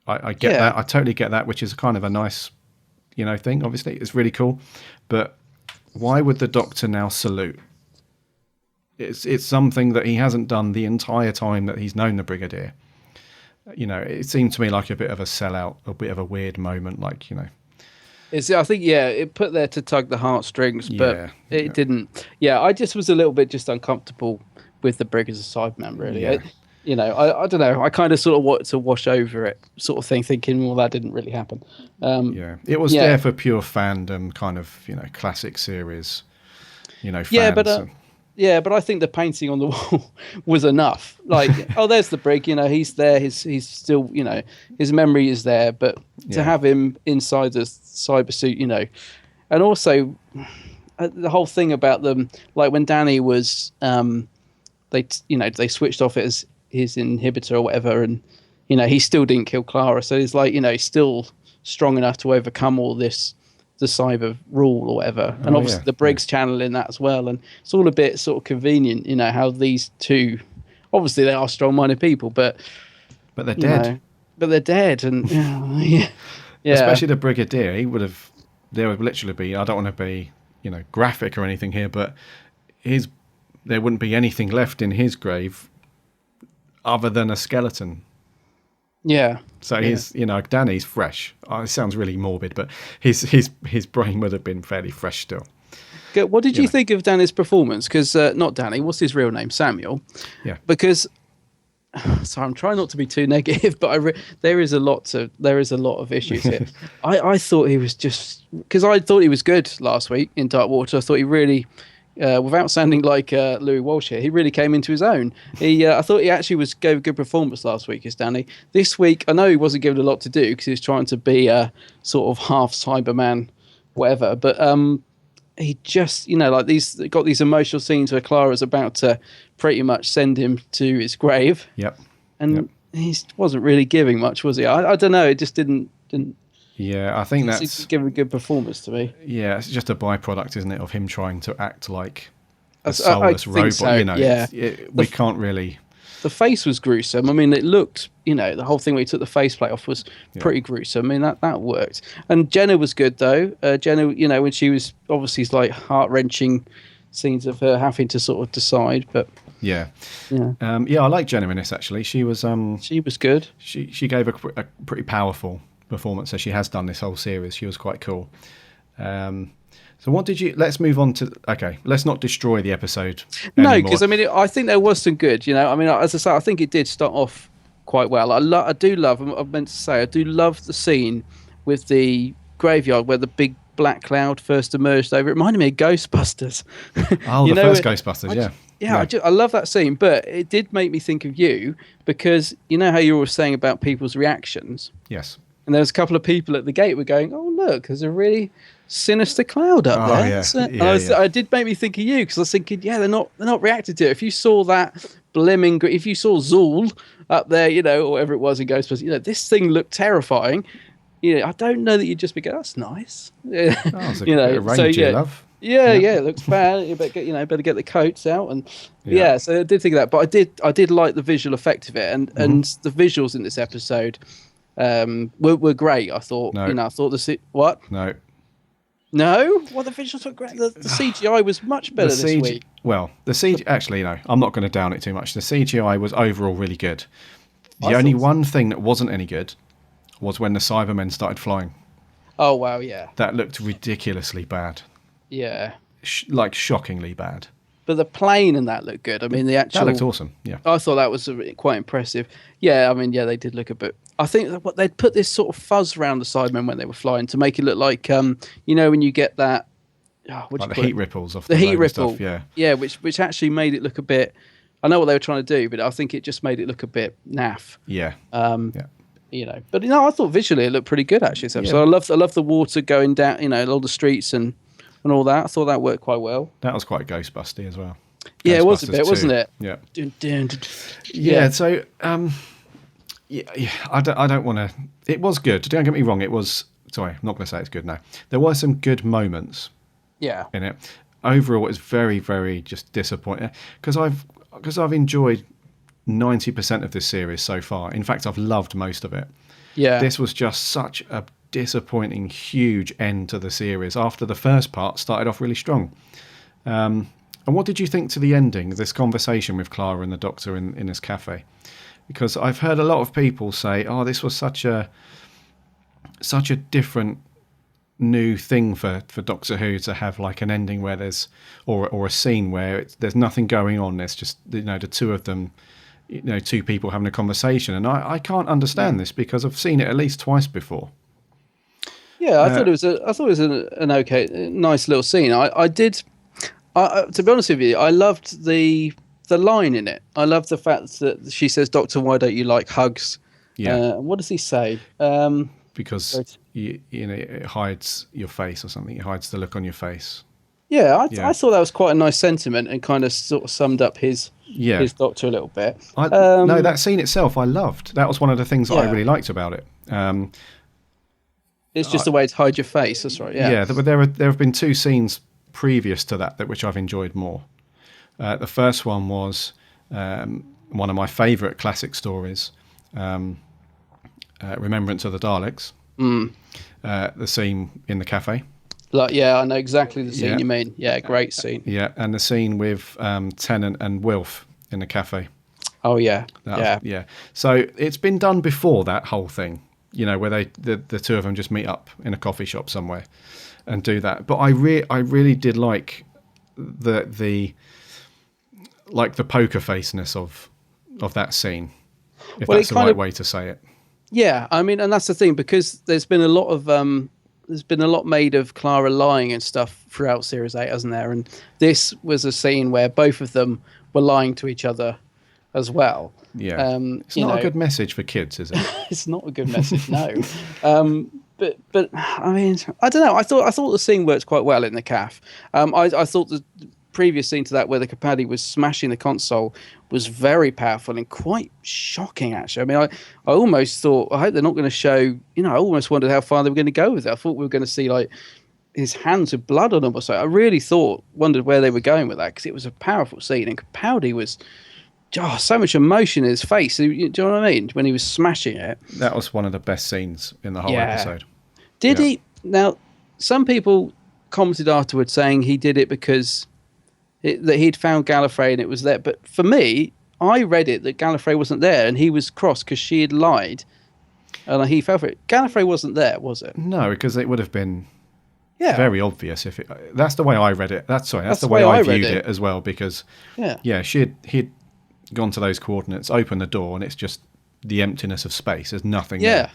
I get that. I totally get that, which is kind of a nice, thing. Obviously, it's really cool. But why would the Doctor now salute? It's something that he hasn't done the entire time that he's known the Brigadier. It seemed to me like a bit of a sellout, a bit of a weird moment, like. I think, it put there to tug the heartstrings, but it didn't. Yeah, I just was a little bit just uncomfortable with the brig as a Cyberman, really. Yeah. I don't know. I kind of sort of wanted to wash over it, sort of thing, thinking, well, that didn't really happen. It was there for pure fandom, kind of, classic series, fans. But I think the painting on the wall was enough. Like, there's the brig. He's there. He's still. His memory is there. But to have him inside the cyber suit, and also the whole thing about them, like when Danny was, they switched off his inhibitor or whatever, and he still didn't kill Clara. So he's like, he's still strong enough to overcome all this. The cyber rule or whatever, and obviously the brig's channeling that as well, and it's all a bit sort of convenient, how these two, obviously they are strong-minded people, but they're dead. But they're dead, and yeah. Especially the Brigadier, there would literally be. I don't want to be, graphic or anything here, but there wouldn't be anything left in his grave other than a skeleton. Yeah. So he's, Danny's fresh. It sounds really morbid, but his brain would have been fairly fresh still. What did you think of Danny's performance? Because not Danny, what's his real name? Samuel. Yeah. Because, sorry, I'm trying not to be too negative, but there is a lot of issues here. I thought he was because I thought he was good last week in Dark Water. I thought he really. Without sounding like Louis Walsh here, he really came into his own. I thought he actually gave a good performance last week as Danny. This week, I know he wasn't given a lot to do because he was trying to be a sort of half Cyberman, whatever. But he just, got these emotional scenes where Clara's about to pretty much send him to his grave. Yep. And he wasn't really giving much, was he? I don't know. It just didn't Yeah, I think Seems that's to give a good performance to me. yeah. It's just a byproduct, isn't it, of him trying to act like a I soulless think robot. so, You know, yeah. we can't really. The face was gruesome. I mean, it looked, the whole thing where he took the faceplate off was pretty gruesome. I mean, that worked. And Jenna was good though. Jenna, when she was obviously like heart wrenching scenes of her having to sort of decide, but Yeah, yeah, I like Jenna in this actually. She was she was good. she gave a pretty powerful performance as she has done this whole series. She was quite cool. So what did you? Let's move on to. Okay, let's not destroy the episode. No, anymore. because I mean, I think there was some good. I mean, as I say, I think it did start off quite well. I do love. I meant to say, I do love the scene with the graveyard where the big black cloud first emerged over. It reminded me of Ghostbusters. Oh, the first Ghostbusters, yeah. Yeah, I love that scene, but it did make me think of you because you know how you were saying about people's reactions, Yes. and there was a couple of people at the gate were going, "Oh, look, there's a really sinister cloud up there." yeah. So- and Yeah. I did make me think of you because I was thinking, yeah, they're not reacting to it. If you saw that if you saw Zool up there, or whatever it was in Ghostbusters, this thing looked terrifying. I don't know that you'd just be going, "That's nice." Oh, it's a bit of range, love. Yeah, it looks bad. You better get the coats out and So I did think of that, but I did like the visual effect of it, and the visuals in this episode were great. I thought, No. I thought what? No. No, well, the visuals were great. The CGI was much better this week. Well, the CGI. Actually, no, I'm not going to down it too much. The CGI was overall really good. The only one thing that wasn't any good was when the Cybermen started flying. Oh wow, yeah, That looked ridiculously bad. yeah. Shockingly bad. But the plane and that looked good. I mean, the actual That looked awesome. Yeah. I thought that was quite impressive. Yeah, I mean, they did look a bit. I think that they'd put this sort of fuzz around the Cybermen when they were flying to make it look like, when you get that, Like the heat ripples off the heat road and ripple, stuff, yeah. which actually made it look a bit. I know what they were trying to do, but I think it just made it look a bit naff. Yeah. Yeah. But I thought visually it looked pretty good actually. So I love the water going down, all the streets and all that. I thought that worked quite well. That was quite Ghostbusty as well. Yeah, it was a Ghostbusters bit, 2. wasn't it? Yeah. Dun, dun, dun. Yeah. So, I don't want to. It was good. Don't get me wrong. It was. Sorry, I'm not going to say it's good now. There were some good moments Yeah. in it. Overall, it's very, very just disappointing because I've enjoyed 90% of this series so far. In fact, I've loved most of it. Yeah. This was just such a disappointing, huge end to the series. After the first part started off really strong. And what did you think to the ending? This conversation with Clara and the Doctor in this cafe, because I've heard a lot of people say, "Oh, this was such a different." New thing for Doctor Who to have like an ending where there's or a scene where there's nothing going on. There's just the two of them, two people having a conversation, and I can't understand this because I've seen it at least twice before. Yeah, I thought it was an okay, nice little scene. I did. To be honest with you, I loved the line in it. I loved the fact that she says, "Doctor, why don't you like hugs?" Yeah. What does he say? Because it hides your face or something. It hides the look on your face. Yeah, Yeah. I thought that was quite a nice sentiment and kind of sort of summed up his Doctor a little bit. No, that scene itself I loved. That was one of the things that I Yeah. really liked about it. It's just a way to hide your face. That's right. Yeah. But there have been two scenes previous to that which I've enjoyed more. The first one was one of my favourite classic stories, Remembrance of the Daleks. The scene in the cafe. I know exactly the scene Yeah. you mean. Yeah, great scene. Yeah, and the scene with Tennant and Wilf in the cafe. Oh yeah, Yeah. So it's been done before, that whole thing, where the two of them just meet up in a coffee shop somewhere and do that. But I really did like the poker faceness of that scene, if that's the right way to say it. Yeah, I mean, and that's the thing, because there's been a lot made of Clara lying and stuff throughout Series 8, hasn't there? And this was a scene where both of them were lying to each other as well. Yeah, it's not a good message for kids, is it? It's not a good message, no. But I mean, I don't know. I thought the scene worked quite well in the calf. I thought the previous scene to that where the Capaldi was smashing the console was very powerful and quite shocking, actually. I mean, I almost thought, I hope they're not going to show, I almost wondered how far they were going to go with it. I thought we were going to see, like, his hands with blood on them or so. I really wondered where they were going with that, because it was a powerful scene, and Capaldi was, so much emotion in his face. Do you know what I mean? When he was smashing it. That was one of the best scenes in the whole episode. Did he? Now, some people commented afterwards saying he did it because that he'd found Gallifrey and it was there. But for me, I read it that Gallifrey wasn't there and he was cross because she had lied and he fell for it. Gallifrey wasn't there, was it? No, because it would have been very obvious if it. That's the way I read it. That's the way I viewed it as well, because he'd gone to those coordinates, opened the door, and it's just the emptiness of space. There's nothing there.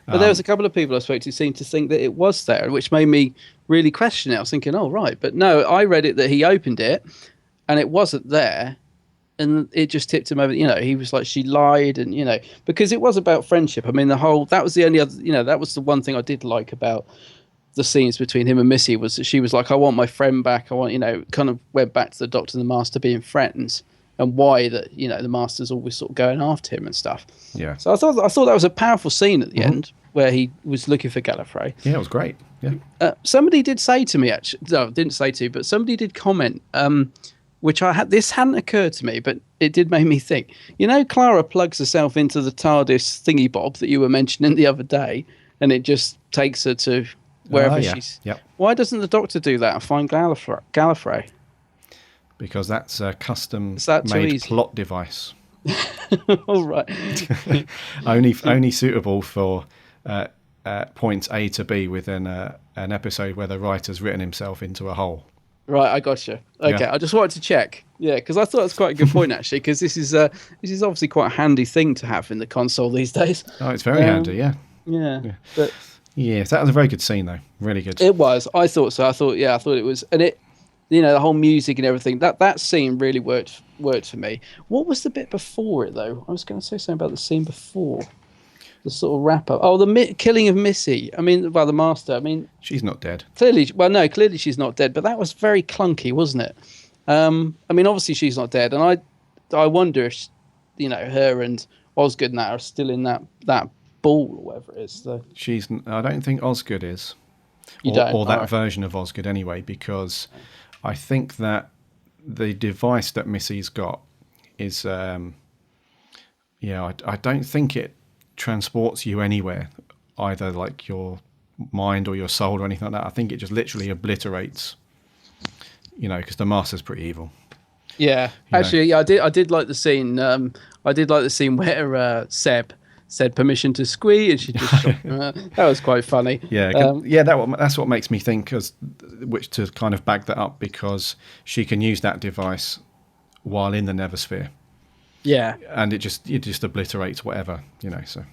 But there was a couple of people I spoke to who seemed to think that it was there, which made me really question it. I was thinking, oh, right. But no, I read it that he opened it and it wasn't there. And it just tipped him over. He was like, she lied. And, because it was about friendship. I mean, that was the only other, that was the one thing I did like about the scenes between him and Missy, was that she was like, I want my friend back. I want, kind of went back to the Doctor and the Master being friends. And why that the Master's always sort of going after him and stuff. Yeah. So I thought that was a powerful scene at the end where he was looking for Gallifrey. Yeah, it was great. Yeah. Somebody did say to me, actually, no, didn't say to, but somebody did comment, which this hadn't occurred to me, but it did make me think. Clara plugs herself into the TARDIS thingy bob that you were mentioning the other day, and it just takes her to wherever she's. Yep. Why doesn't the Doctor do that and find Gallifrey? Because that's a custom-made plot device. All right. only suitable for points A to B within an episode where the writer's written himself into a hole. Right, I got you. Okay, I just wanted to check. Yeah, because I thought that's quite a good point, actually, because this is obviously quite a handy thing to have in the console these days. Oh, it's very handy, yeah. Yeah. But yes, that was a very good scene, though. Really good. It was. I thought so. I thought it was. And it... the whole music and everything, that scene really worked for me. What was the bit before it, though? I was going to say something about the scene before. The sort of wrap-up. Oh, the killing of Missy. I mean, by the Master. I mean... She's not dead. Clearly she's not dead, but that was very clunky, wasn't it? I mean, obviously she's not dead, and I wonder if, her and Osgood and that are still in that ball or whatever it is. So. I don't think Osgood is. Or that version of Osgood anyway, because... I think that the device that Missy's got is, I don't think it transports you anywhere, either like your mind or your soul or anything like that. I think it just literally obliterates, because the Master's pretty evil. Yeah, actually, I did like the scene. I did like the scene where Seb said permission to squee, and she just shot him. That was quite funny. Yeah, that's what makes me think, which to kind of back that up, because she can use that device while in the Neversphere. Yeah, and it just obliterates whatever, So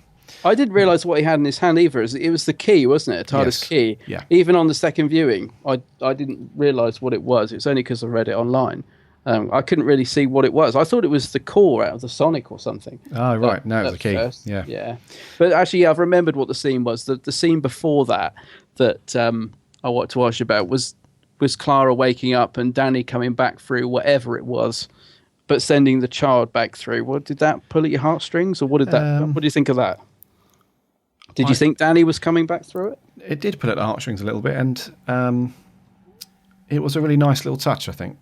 I didn't realise what he had in his hand either. It was the key, wasn't it? A TARDIS key. Yeah. Even on the second viewing, I didn't realise what it was. It was only because I read it online. I couldn't really see what it was. I thought it was the core out of the Sonic or something. Oh, right. No, it was the key. First. Yeah. But actually, I've remembered what the scene was. The scene before that I wanted to ask you about was Clara waking up and Danny coming back through whatever it was, but sending the child back through. What did that pull at your heartstrings, or what did that? What do you think of that? Did you think Danny was coming back through it? It did pull at the heartstrings a little bit, and it was a really nice little touch, I think.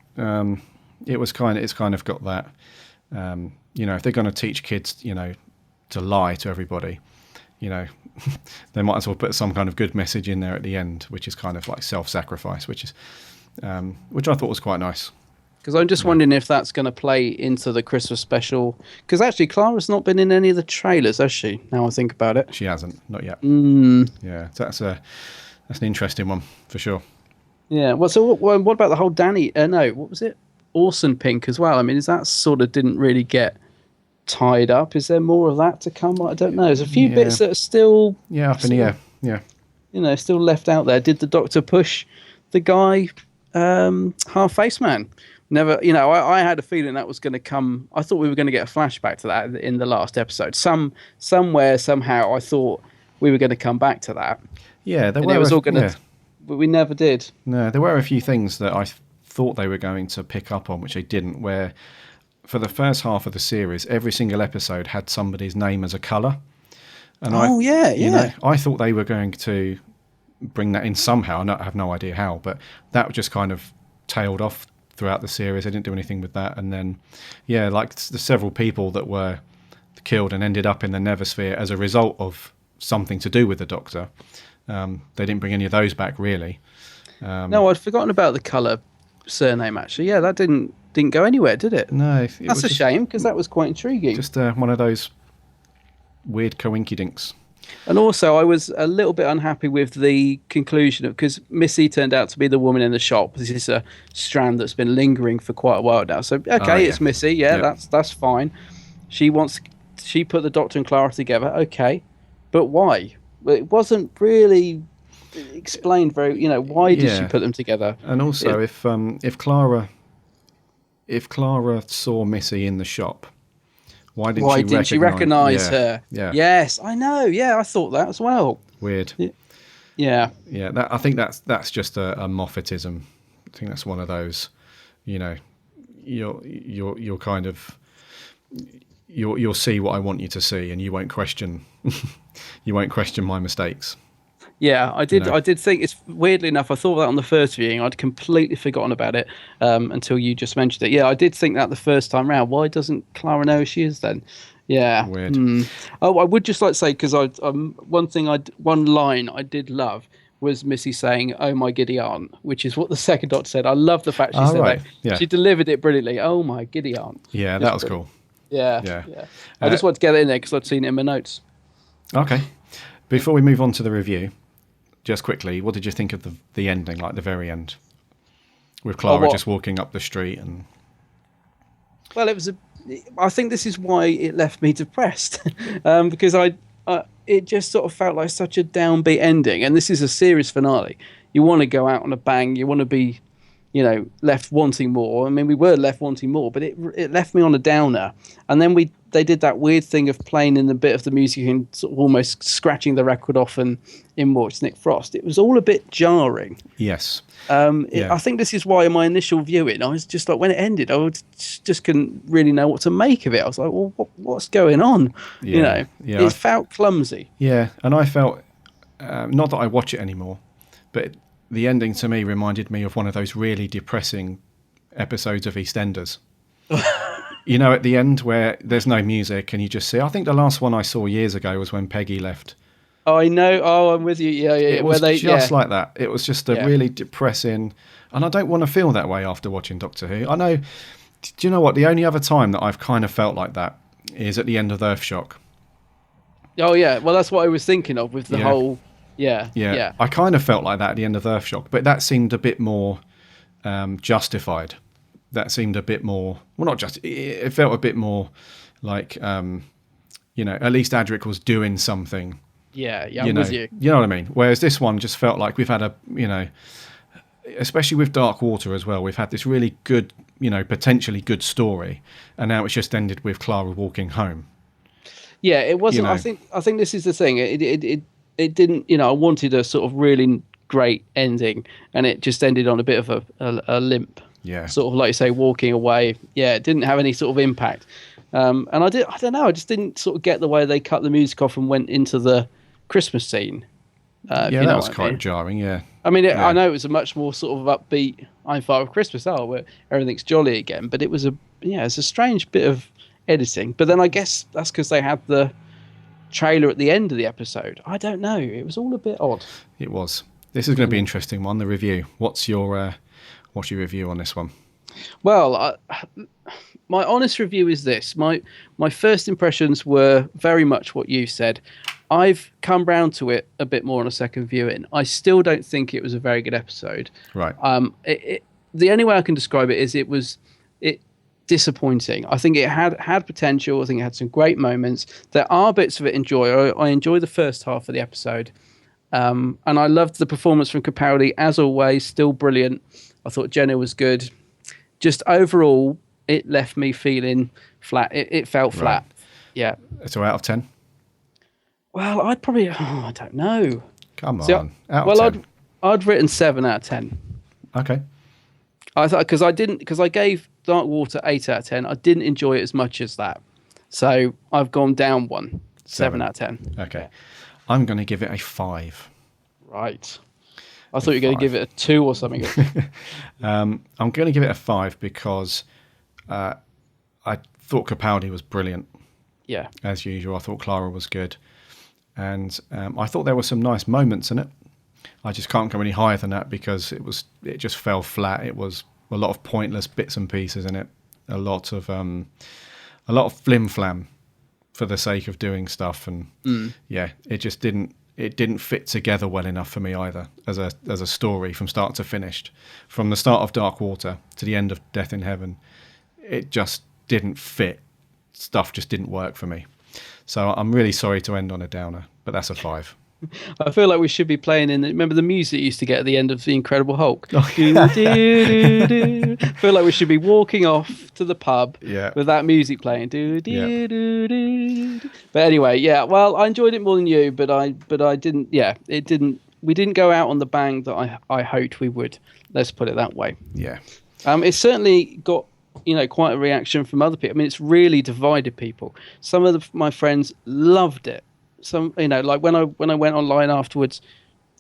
It's kind of got that, if they're going to teach kids, to lie to everybody, they might as well put some kind of good message in there at the end, which is kind of like self-sacrifice, which I thought was quite nice. Because I'm just wondering if that's going to play into the Christmas special. Because actually, Clara's not been in any of the trailers, has she? Now I think about it. She hasn't, not yet. Yeah, so that's an interesting one for sure. Yeah. Well, so what about the whole Danny? No, what was it? Orson Pink as well. I mean, is that sort of didn't really get tied up? Is there more of that to come? I don't know. There's a few bits that are still up in the air. Yeah, still left out there. Did the Doctor push the guy half face man? Never. I had a feeling that was going to come. I thought we were going to get a flashback to that in the last episode. Somewhere somehow I thought we were going to come back to that. Yeah, it was all going to. But we never did. No, there were a few things that I thought they were going to pick up on, which they didn't, where for the first half of the series, every single episode had somebody's name as a colour. And I thought they were going to bring that in somehow. I have no idea how, but that just kind of tailed off throughout the series. They didn't do anything with that. And then, like the several people that were killed and ended up in the Neversphere as a result of something to do with the Doctor. They didn't bring any of those back, really. No, I'd forgotten about the colour surname, actually. Yeah, that didn't go anywhere, did it? No. That's a shame, because that was quite intriguing. Just one of those weird coinkydinks. And also, I was a little bit unhappy with the conclusion because Missy turned out to be the woman in the shop. This is a strand that's been lingering for quite a while now. So, okay, it's Missy. Yeah, that's fine. She put the Doctor and Clara together. Okay, but why? It wasn't really explained very. Why did she put them together? And also, if Clara saw Missy in the shop, why didn't she recognise her? Yeah. Yes, I know. Yeah, I thought that as well. Weird. Yeah. Yeah. I think that's just a Moffatism. I think that's one of those. You're kind of you'll see what I want you to see, and you won't question my mistakes. Yeah, I did. I did think it's weirdly enough. I thought that on the first viewing. I'd completely forgotten about it until you just mentioned it. Yeah, I did think that the first time round. Why doesn't Clara know who she is then? Yeah. Weird. Oh, I would just like to say because one line I did love was Missy saying, "Oh my giddy aunt," which is what the second Doctor said. I love the fact she said that. Yeah. She delivered it brilliantly. Oh my giddy aunt. Yeah, that was cool. Yeah. I just wanted to get it in there because I'd seen it in my notes. Okay. Before we move on to the review, just quickly, what did you think of the ending, like the very end, with Clara just walking up the street and? Well, I think this is why it left me depressed, because it just sort of felt like such a downbeat ending, and this is a series finale. You want to go out on a bang. You want to be, left wanting more. I mean, we were left wanting more, but it left me on a downer. And then they did that weird thing of playing in the bit of the music and sort of almost scratching the record off and in walks Nick Frost. It was all a bit jarring. Yes. I think this is why in my initial viewing, I was just like, when it ended, I just couldn't really know what to make of it. I was like, well, what's going on? Yeah. It felt clumsy. Yeah, and I felt, not that I watch it anymore, but the ending to me reminded me of one of those really depressing episodes of EastEnders. At the end where there's no music and you just see. I think the last one I saw years ago was when Peggy left. Oh, I know. Oh, I'm with you. Yeah. It was just like that. It was just a really depressing, and I don't want to feel that way after watching Doctor Who. I know. Do you know what? The only other time that I've kind of felt like that is at the end of Earthshock. Oh yeah. Well, that's what I was thinking of with the whole. Yeah. I kind of felt like that at the end of Earthshock, but that seemed a bit more justified. That seemed a bit more, well, not just, it felt a bit more like, at least Adric was doing something. Yeah, I'm with you. You know what I mean? Whereas this one just felt like we've had especially with Dark Water as well, we've had this really good, potentially good story, and now it's just ended with Clara walking home. Yeah, it wasn't, I think this is the thing. It didn't, I wanted a sort of really great ending, and it just ended on a bit of a limp. Yeah. Sort of like you say, walking away. Yeah, it didn't have any sort of impact. And I don't know, I just didn't sort of get the way they cut the music off and went into the Christmas scene. That was quite jarring, yeah. I mean, I know it was a much more sort of upbeat I'm Father of Christmas, where everything's jolly again, but it was it's a strange bit of editing. But then I guess that's because they had the trailer at the end of the episode. I don't know. It was all a bit odd. It was. This is going to be an interesting one, the review. What's your review on this one? Well, my honest review is this. My first impressions were very much what you said. I've come round to it a bit more on a second viewing. I still don't think it was a very good episode. Right. The only way I can describe it is it was disappointing. I think it had potential. I think it had some great moments. There are bits of it I enjoy the first half of the episode. And I loved the performance from Capaldi, as always, still brilliant. I thought Jenna was good. Just overall, it left me feeling flat. It felt flat. Yeah. So out of 10? Well, I'd probably, I don't know. Come on. Out of 10. I'd written 7 out of 10. Okay. I thought because I gave Dark Water 8 out of 10. I didn't enjoy it as much as that, so I've gone down one. 7 out of 10. Okay, I'm going to give it a 5. Right. I thought you were going to give it a 2 or something. I'm going to give it a 5 because I thought Capaldi was brilliant. Yeah. As usual. I thought Clara was good. And I thought there were some nice moments in it. I just can't go any higher than that because it just fell flat. It was a lot of pointless bits and pieces in it. A lot of flim flam for the sake of doing stuff. And yeah, it just didn't fit together well enough for me either as a story from start to finish. From the start of Dark Water to the end of Death in Heaven, it just didn't fit. Stuff just didn't work for me. So I'm really sorry to end on a downer, but that's a 5. I feel like we should be playing remember the music you used to get at the end of The Incredible Hulk? I feel like we should be walking off to the pub with that music playing. But anyway, yeah, well, I enjoyed it more than you, but I didn't, we didn't go out on the bang that I hoped we would. Let's put it that way. Yeah. It's certainly got, quite a reaction from other people. I mean, it's really divided people. Some of my friends loved it. Some, like when I went online afterwards,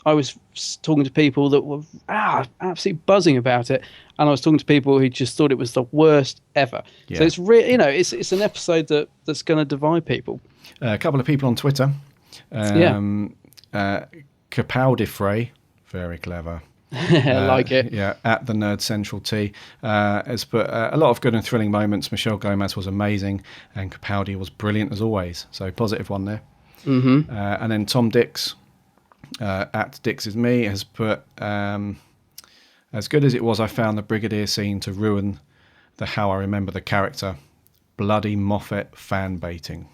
I was talking to people that were absolutely buzzing about it, and I was talking to people who just thought it was the worst ever. Yeah. So it's it's an episode that's going to divide people. A couple of people on Twitter, Capaldi Frey, very clever. I like it. Yeah, at the Nerd Central T has put a lot of good and thrilling moments. Michelle Gomez was amazing, and Capaldi was brilliant as always. So positive one there. Mm-hmm. And then Tom Dix at Dix is me has put as good as it was, I found the Brigadier scene to ruin the how I remember the character. Bloody Moffat fan baiting.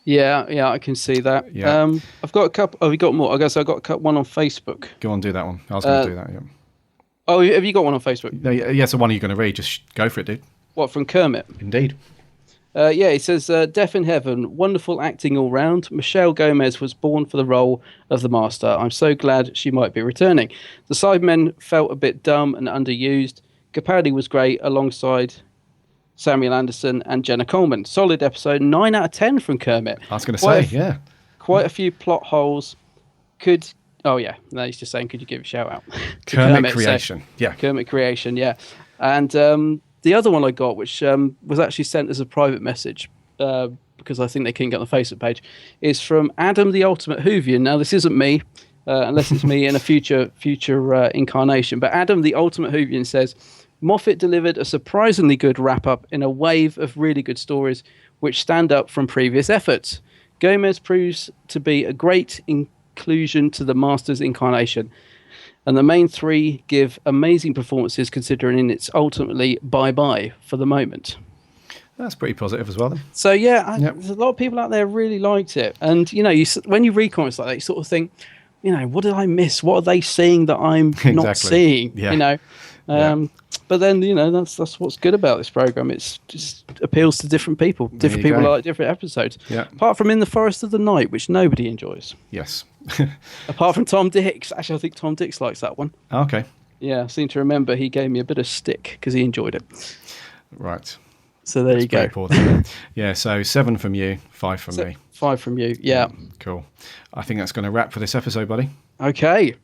Yeah, I can see that. Yeah. I've got a couple. Oh, have you got more? I guess I got one on Facebook. Go on, do that one. I was going to do that. Yeah. Oh, have you got one on Facebook? No, yes, the one you're going to read. Just go for it, dude. What, from Kermit? Indeed. He says, Death in Heaven, wonderful acting all round. Michelle Gomez was born for the role of the Master. I'm so glad she might be returning. The Cybermen felt a bit dumb and underused. Capaldi was great alongside Samuel Anderson and Jenna Coleman. Solid episode, 9 out of 10 from Kermit. I was going to say, yeah. Quite a few plot holes. No, he's just saying, could you give a shout out? Kermit Creation. Yeah. Kermit Creation, yeah. And the other one I got, which was actually sent as a private message, because I think they couldn't get on the Facebook page, is from Adam the Ultimate Whovian. Now, this isn't me, unless it's me in a future incarnation. But Adam the Ultimate Whovian says, Moffat delivered a surprisingly good wrap-up in a wave of really good stories which stand up from previous efforts. Gomez proves to be a great inclusion to the Master's incarnation. And the main three give amazing performances considering it's ultimately bye-bye for the moment. That's pretty positive as well then. So there's a lot of people out there really liked it. And, when you read comments like that, you sort of think, what did I miss? What are they seeing that I'm not seeing? Yeah. But then, that's what's good about this program. It just appeals to different people. Different people like different episodes. Yeah. Apart from In the Forest of the Night, which nobody enjoys. Yes. Apart from Tom Dix. Actually, I think Tom Dix likes that one. Okay. Yeah, I seem to remember he gave me a bit of stick because he enjoyed it. Right. So there you go. Yeah, so 7 from you, 5 from me. 5 from you, yeah. Cool. I think that's going to wrap for this episode, buddy. Okay.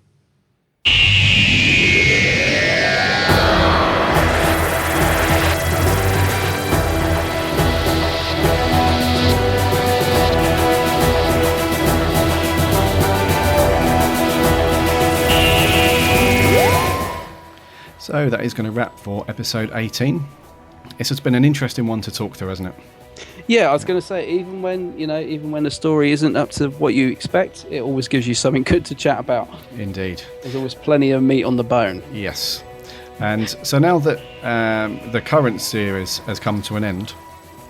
So that is going to wrap for episode 18. This has been an interesting one to talk through, hasn't it? Yeah, I was going to say, even when the story isn't up to what you expect, it always gives you something good to chat about. Indeed. There's always plenty of meat on the bone. Yes. And so now that the current series has come to an end,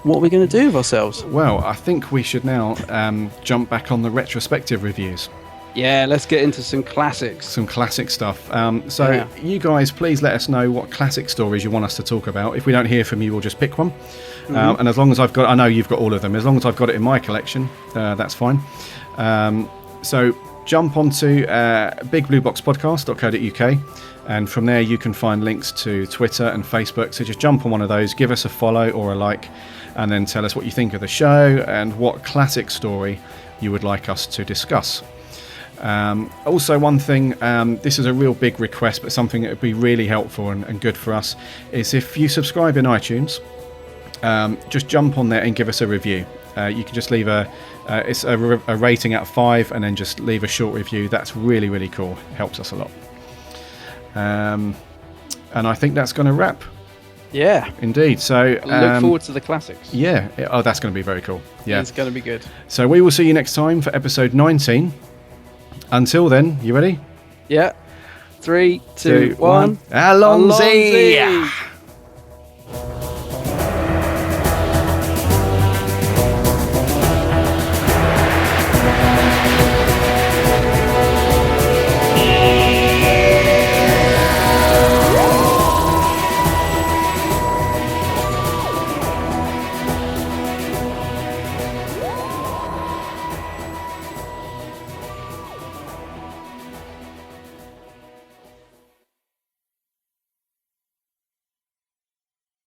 what are we going to do with ourselves? Well, I think we should now jump back on the retrospective reviews. Yeah, let's get into some classics. Some classic stuff. You guys, please let us know what classic stories you want us to talk about. If we don't hear from you, we'll just pick one. Mm-hmm. And as long as I know you've got all of them, as long as I've got it in my collection, that's fine. So jump onto bigblueboxpodcast.co.uk, and from there you can find links to Twitter and Facebook. So just jump on one of those, give us a follow or a like, and then tell us what you think of the show and what classic story you would like us to discuss. Also, one thing, this is a real big request, but something that would be really helpful and good for us, is if you subscribe in iTunes, just jump on there and give us a review. You can just leave a rating out of 5 and then just leave a short review. That's really, really cool. It helps us a lot. And I think that's going to wrap. Yeah. Indeed. So Look forward to the classics. Yeah. Oh, that's going to be very cool. Yeah. It's going to be good. So we will see you next time for episode 19. Until then, you ready? Yeah. 3, 2, 1. Allons-y! Allons-y!